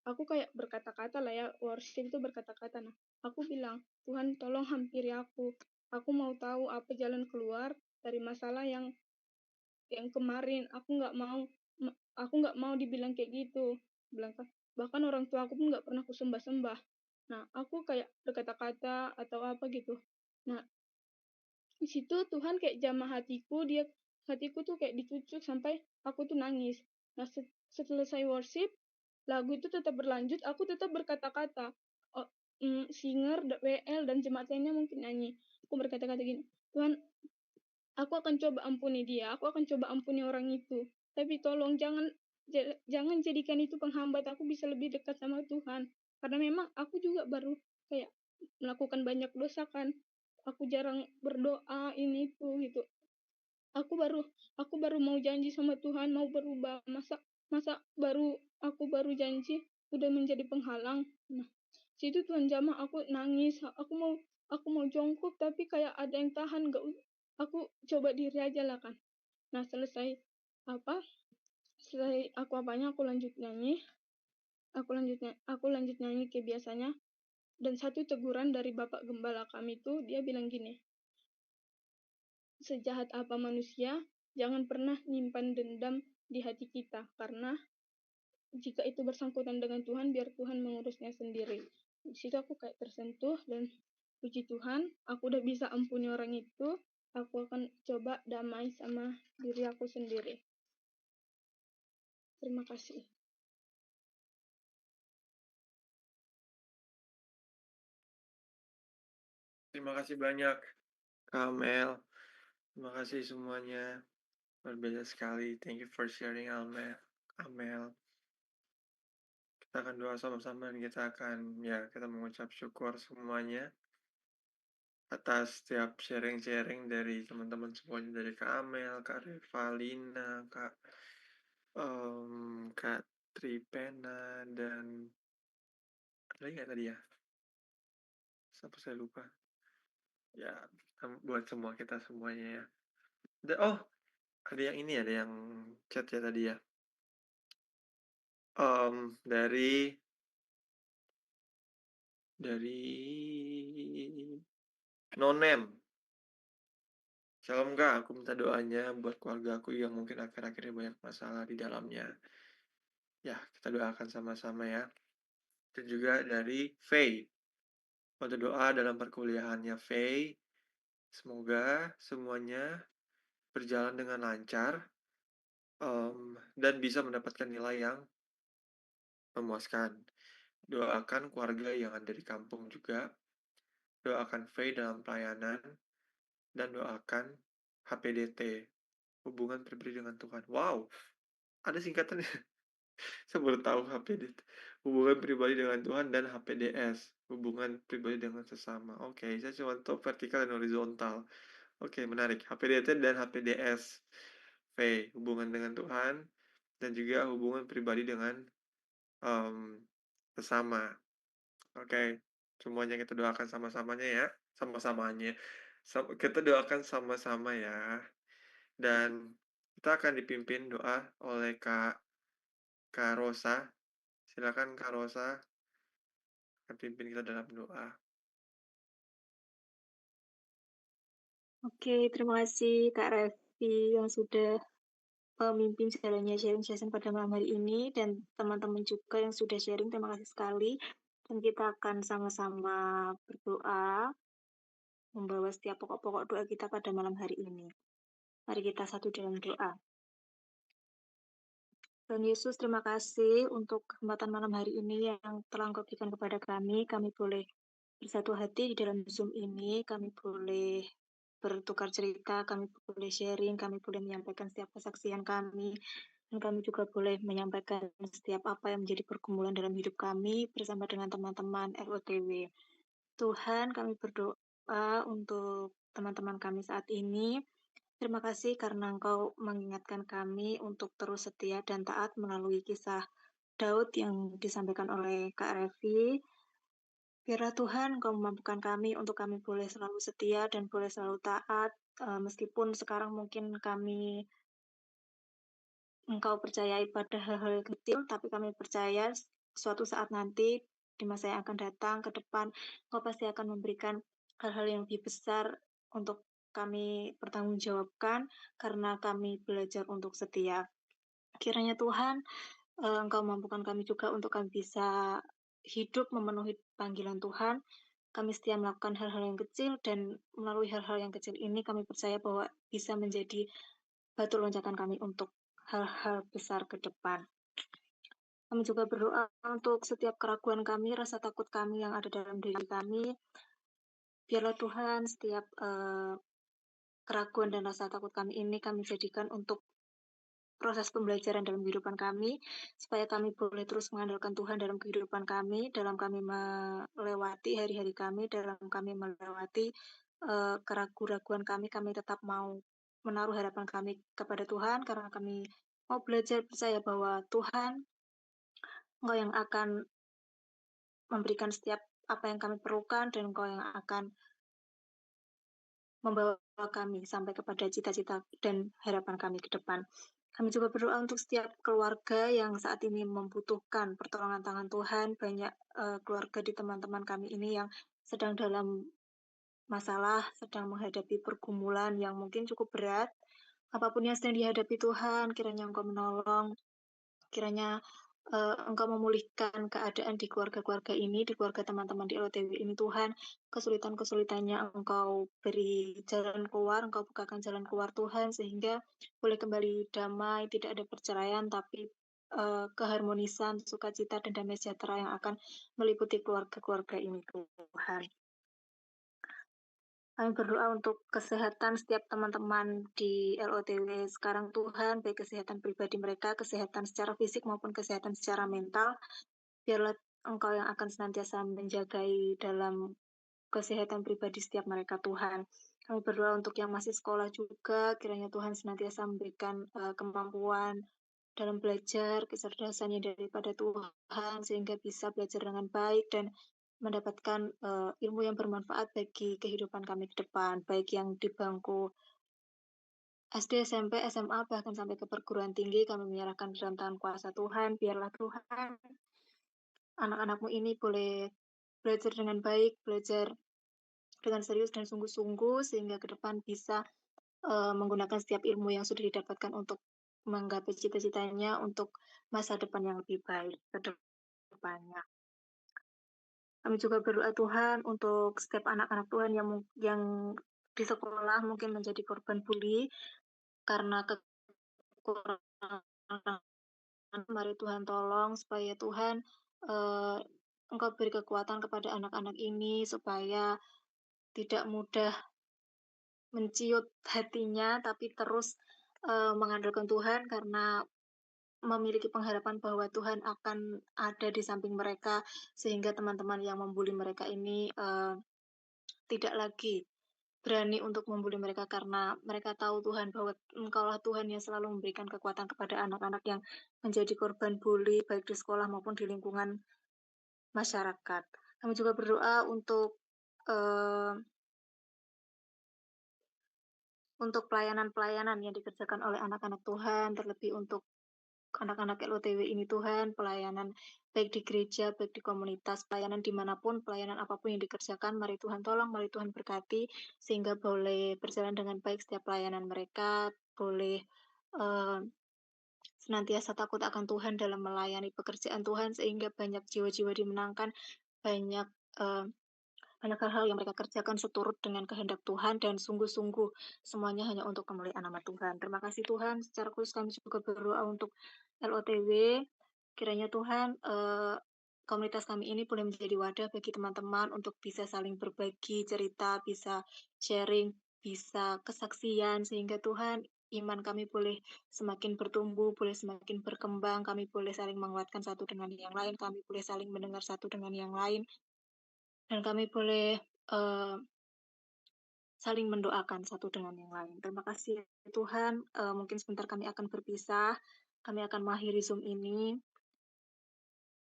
aku kayak berkata-kata lah ya, worship itu berkata-kata. Nah aku bilang, Tuhan tolong hampiri aku mau tahu apa jalan keluar dari masalah yang kemarin. Aku nggak mau dibilang kayak gitu, bahkan orang tua aku pun nggak pernah aku sembah. Nah aku kayak berkata-kata atau apa gitu. Nah di situ Tuhan kayak jamah hatiku tuh kayak dicucuk sampai aku tuh nangis. Nah selesai worship, lagu itu tetap berlanjut, aku tetap berkata-kata. Singer, WL dan jemaat lainnya mungkin nyanyi. Aku berkata-kata gini, Tuhan, aku akan coba ampuni dia, aku akan coba ampuni orang itu. Tapi tolong jangan jadikan itu penghambat aku bisa lebih dekat sama Tuhan. Karena memang aku juga baru kayak melakukan banyak dosa kan. Aku jarang berdoa ini itu gitu. aku baru mau janji sama Tuhan mau berubah, masa aku baru janji udah menjadi penghalang. Nah, situ Tuhan jamah aku nangis, aku mau jongkok tapi kayak ada yang tahan, aku coba diri aja lah kan. Nah, selesai aku aku lanjut nyanyi kayak biasanya. Dan satu teguran dari Bapak Gembala kami itu, dia bilang gini, sejahat apa manusia, jangan pernah nyimpan dendam di hati kita, karena jika itu bersangkutan dengan Tuhan, biar Tuhan mengurusnya sendiri. Di situ aku kayak tersentuh, dan puji Tuhan, aku udah bisa ampuni orang itu, aku akan coba damai sama diri aku sendiri. Terima kasih. Terima kasih banyak, Kak Amel. Terima kasih semuanya. Luar biasa sekali. Thank you for sharing, Amel. Kita akan doa sama-sama dan kita mengucap syukur semuanya atas setiap sharing-sharing dari teman-teman semuanya, dari Kak Amel, Kak Revalina, Kak Tripena, dan ada lagi nggak tadi ya? Sampai saya lupa. Ya, buat semua kita semuanya ya. Ada yang ini, ada yang chat ya tadi ya. Dari Nonem. Shalom Kak, aku minta doanya buat keluarga aku yang mungkin akhir-akhir ini banyak masalah di dalamnya. Ya, kita doakan sama-sama ya. Dan juga dari Faye. Untuk doa dalam perkuliahannya Faye, semoga semuanya berjalan dengan lancar dan bisa mendapatkan nilai yang memuaskan. Doakan keluarga yang ada di kampung juga. Doakan Faye dalam pelayanan. Dan doakan HPDT, hubungan pribadi dengan Tuhan. Wow, ada singkatannya. Saya baru tahu HPDT, hubungan pribadi dengan Tuhan, dan HPDS, hubungan pribadi dengan sesama. Oke, saya cuma tahu vertikal dan horizontal. Oke, menarik. HPDT dan HPDS. V, hubungan dengan Tuhan, dan juga hubungan pribadi dengan sesama. Oke, semuanya kita doakan sama-samanya ya. Sama-samanya. Kita doakan sama-sama ya. Dan kita akan dipimpin doa oleh Kak Rosa. Silakan Kak Rosa akan pimpin kita dalam doa. Oke, terima kasih Kak Revi yang sudah memimpin jalannya sharing session pada malam hari ini, dan teman-teman juga yang sudah sharing, terima kasih sekali. Dan kita akan sama-sama berdoa, membawa setiap pokok-pokok doa kita pada malam hari ini. Mari kita satu dalam doa. Tuhan Yesus, terima kasih untuk kesempatan malam hari ini yang telah Engkau berikan kepada kami. Kami boleh bersatu hati di dalam Zoom ini, kami boleh bertukar cerita, kami boleh sharing, kami boleh menyampaikan setiap kesaksian kami, dan kami juga boleh menyampaikan setiap apa yang menjadi pergumulan dalam hidup kami bersama dengan teman-teman LOTW. Tuhan, kami berdoa untuk teman-teman kami saat ini. Terima kasih karena Engkau mengingatkan kami untuk terus setia dan taat melalui kisah Daud yang disampaikan oleh Kak Revi. Biarlah Tuhan Engkau memampukan kami untuk kami boleh selalu setia dan boleh selalu taat, meskipun sekarang mungkin Engkau percayai pada hal-hal kecil, tapi kami percaya suatu saat nanti di masa yang akan datang ke depan, Engkau pasti akan memberikan hal-hal yang lebih besar untuk kami pertanggungjawabkan karena kami belajar untuk setia. Kiranya Tuhan, Engkau mampukan kami juga untuk kami bisa hidup memenuhi panggilan Tuhan. Kami setia melakukan hal-hal yang kecil, dan melalui hal-hal yang kecil ini kami percaya bahwa bisa menjadi batu loncatan kami untuk hal-hal besar ke depan. Kami juga berdoa untuk setiap keraguan kami, rasa takut kami yang ada dalam diri kami. Biarlah Tuhan setiap keraguan dan rasa takut kami ini kami jadikan untuk proses pembelajaran dalam kehidupan kami, supaya kami boleh terus mengandalkan Tuhan dalam kehidupan kami, dalam kami melewati hari-hari kami, dalam kami melewati keraguan-keraguan kami tetap mau menaruh harapan kami kepada Tuhan, karena kami mau belajar percaya bahwa Tuhan, Engkau yang akan memberikan setiap apa yang kami perlukan, dan Engkau yang akan membawa kami sampai kepada cita-cita dan harapan kami ke depan. Kami juga berdoa untuk setiap keluarga yang saat ini membutuhkan pertolongan tangan Tuhan. Banyak keluarga di teman-teman kami ini yang sedang dalam masalah, sedang menghadapi pergumulan yang mungkin cukup berat. Apapun yang sedang dihadapi Tuhan, kiranya Engkau menolong, kiranya Engkau memulihkan keadaan di keluarga-keluarga ini, di keluarga teman-teman di LOTW ini Tuhan. Kesulitan-kesulitannya Engkau beri jalan keluar, Engkau bukakan jalan keluar Tuhan, sehingga boleh kembali damai, tidak ada perceraian, tapi keharmonisan, sukacita, dan damai sejahtera yang akan meliputi keluarga-keluarga ini Tuhan. Kami berdoa untuk kesehatan setiap teman-teman di LOTW sekarang Tuhan, baik kesehatan pribadi mereka, kesehatan secara fisik maupun kesehatan secara mental. Biarlah Engkau yang akan senantiasa menjagai dalam kesehatan pribadi setiap mereka Tuhan. Kami berdoa untuk yang masih sekolah juga, kiranya Tuhan senantiasa memberikan kemampuan dalam belajar, kecerdasannya daripada Tuhan, sehingga bisa belajar dengan baik dan mendapatkan ilmu yang bermanfaat bagi kehidupan kami ke depan, baik yang di bangku SD, SMP, SMA, bahkan sampai ke perguruan tinggi. Kami menyerahkan dalam tangan kuasa Tuhan. Biarlah Tuhan, anak-anak-Mu ini boleh belajar dengan baik, belajar dengan serius dan sungguh-sungguh, sehingga ke depan bisa menggunakan setiap ilmu yang sudah didapatkan untuk menggapai cita-citanya untuk masa depan yang lebih baik ke depannya. Kami juga berdoa Tuhan untuk setiap anak-anak Tuhan yang di sekolah mungkin menjadi korban bully karena kekurangan. Mari Tuhan tolong supaya Tuhan Engkau beri kekuatan kepada anak-anak ini supaya tidak mudah menciut hatinya, tapi terus mengandalkan Tuhan karena memiliki pengharapan bahwa Tuhan akan ada di samping mereka, sehingga teman-teman yang membuli mereka ini tidak lagi berani untuk membuli mereka karena mereka tahu Tuhan bahwa Engkaulah Tuhan yang selalu memberikan kekuatan kepada anak-anak yang menjadi korban bully baik di sekolah maupun di lingkungan masyarakat. Kami juga berdoa untuk pelayanan-pelayanan yang dikerjakan oleh anak-anak Tuhan, terlebih untuk anak-anak LOTW ini Tuhan, pelayanan baik di gereja, baik di komunitas, pelayanan dimanapun, pelayanan apapun yang dikerjakan, mari Tuhan tolong, mari Tuhan berkati, sehingga boleh berjalan dengan baik setiap pelayanan mereka, boleh senantiasa takut akan Tuhan dalam melayani pekerjaan Tuhan, sehingga banyak jiwa-jiwa dimenangkan, banyak hal-hal yang mereka kerjakan seturut dengan kehendak Tuhan dan sungguh-sungguh semuanya hanya untuk kemuliaan nama Tuhan. Terima kasih Tuhan. Secara khusus kami juga berdoa untuk LOTW. Kiranya Tuhan komunitas kami ini boleh menjadi wadah bagi teman-teman untuk bisa saling berbagi cerita, bisa sharing, bisa kesaksian, sehingga Tuhan iman kami boleh semakin bertumbuh, boleh semakin berkembang, kami boleh saling menguatkan satu dengan yang lain, kami boleh saling mendengar satu dengan yang lain, dan kami boleh saling mendoakan satu dengan yang lain. Terima kasih Tuhan. Mungkin sebentar kami akan berpisah. Kami akan mengakhiri Zoom ini.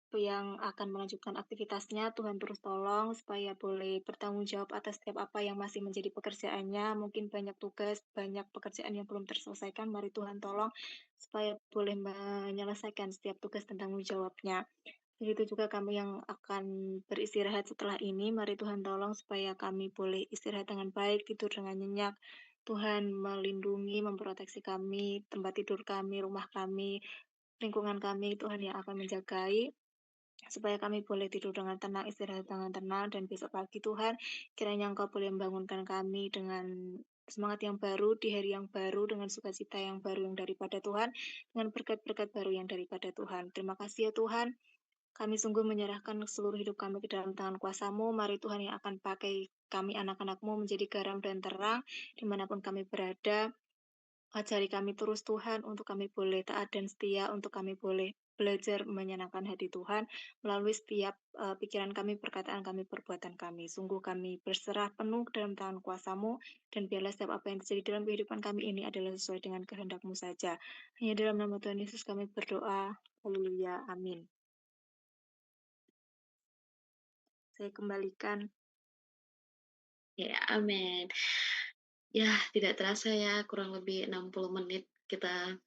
Yang akan melanjutkan aktivitasnya, Tuhan terus tolong supaya boleh bertanggung jawab atas setiap apa yang masih menjadi pekerjaannya. Mungkin banyak tugas, banyak pekerjaan yang belum terselesaikan. Mari Tuhan tolong supaya boleh menyelesaikan setiap tugas dan tanggung jawabnya. Begitu juga kami yang akan beristirahat setelah ini, mari Tuhan tolong supaya kami boleh istirahat dengan baik, tidur dengan nyenyak. Tuhan melindungi, memproteksi kami, tempat tidur kami, rumah kami, lingkungan kami, Tuhan yang akan menjagai, supaya kami boleh tidur dengan tenang, istirahat dengan tenang, dan besok pagi Tuhan, kiranya Engkau boleh membangunkan kami dengan semangat yang baru, di hari yang baru, dengan sukacita yang baru yang daripada Tuhan, dengan berkat-berkat baru yang daripada Tuhan. Terima kasih ya Tuhan. Kami sungguh menyerahkan seluruh hidup kami ke dalam tangan kuasa-Mu. Mari Tuhan yang akan pakai kami anak-anak-Mu menjadi garam dan terang dimanapun kami berada. Ajari kami terus Tuhan untuk kami boleh taat dan setia, untuk kami boleh belajar menyenangkan hati Tuhan melalui setiap pikiran kami, perkataan kami, perbuatan kami. Sungguh kami berserah penuh dalam tangan kuasa-Mu, dan biarlah setiap apa yang terjadi dalam kehidupan kami ini adalah sesuai dengan kehendak-Mu saja. Hanya dalam nama Tuhan Yesus kami berdoa. Haleluya. Amin. Saya kembalikan. Ya, amin. Ya, tidak terasa ya, kurang lebih 60 menit kita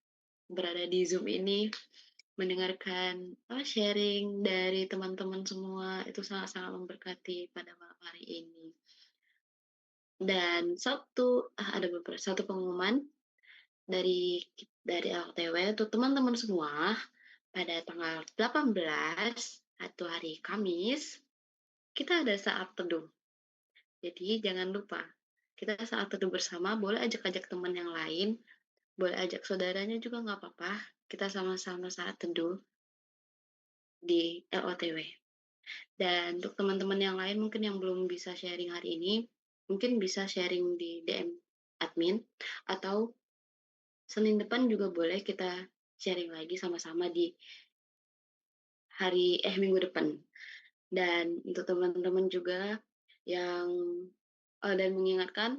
berada di Zoom ini, mendengarkan sharing dari teman-teman semua, itu sangat-sangat memberkati pada malam hari ini. Dan ada satu pengumuman dari LTW untuk teman-teman semua, pada tanggal 18 atau hari Kamis, kita ada saat teduh. Jadi jangan lupa, kita saat teduh bersama, boleh ajak-ajak teman yang lain, boleh ajak saudaranya juga nggak apa-apa. Kita sama-sama saat teduh di LOTW. Dan untuk teman-teman yang lain mungkin yang belum bisa sharing hari ini, mungkin bisa sharing di DM admin, atau Senin depan juga boleh kita sharing lagi sama-sama di minggu depan. Dan untuk teman-teman juga yang dan mengingatkan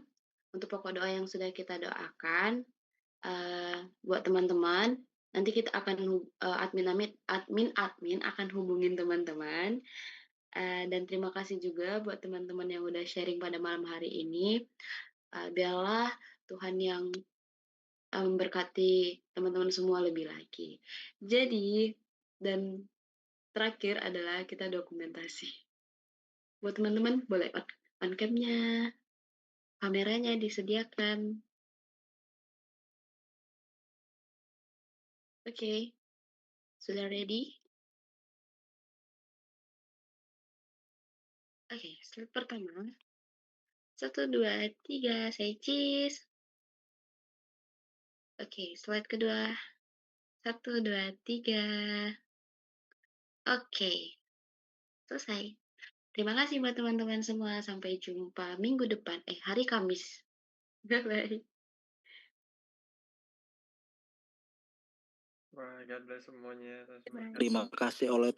untuk pokok doa yang sudah kita doakan, buat teman-teman, nanti kita akan admin akan hubungin teman-teman. Dan terima kasih juga buat teman-teman yang udah sharing pada malam hari ini. Biarlah Tuhan yang memberkati teman-teman semua lebih lagi. Jadi, dan terakhir adalah kita dokumentasi. Buat teman-teman, boleh on cam-nya, kameranya disediakan. Oke, sudah ready? Oke, slide pertama. 1, 2, 3, say cheese. Oke, slide kedua. 1, 2, 3. Oke, selesai. Terima kasih buat teman-teman semua. Sampai jumpa minggu depan. Hari Kamis. Bye-bye. Wah, God bless semuanya. Terima kasih oleh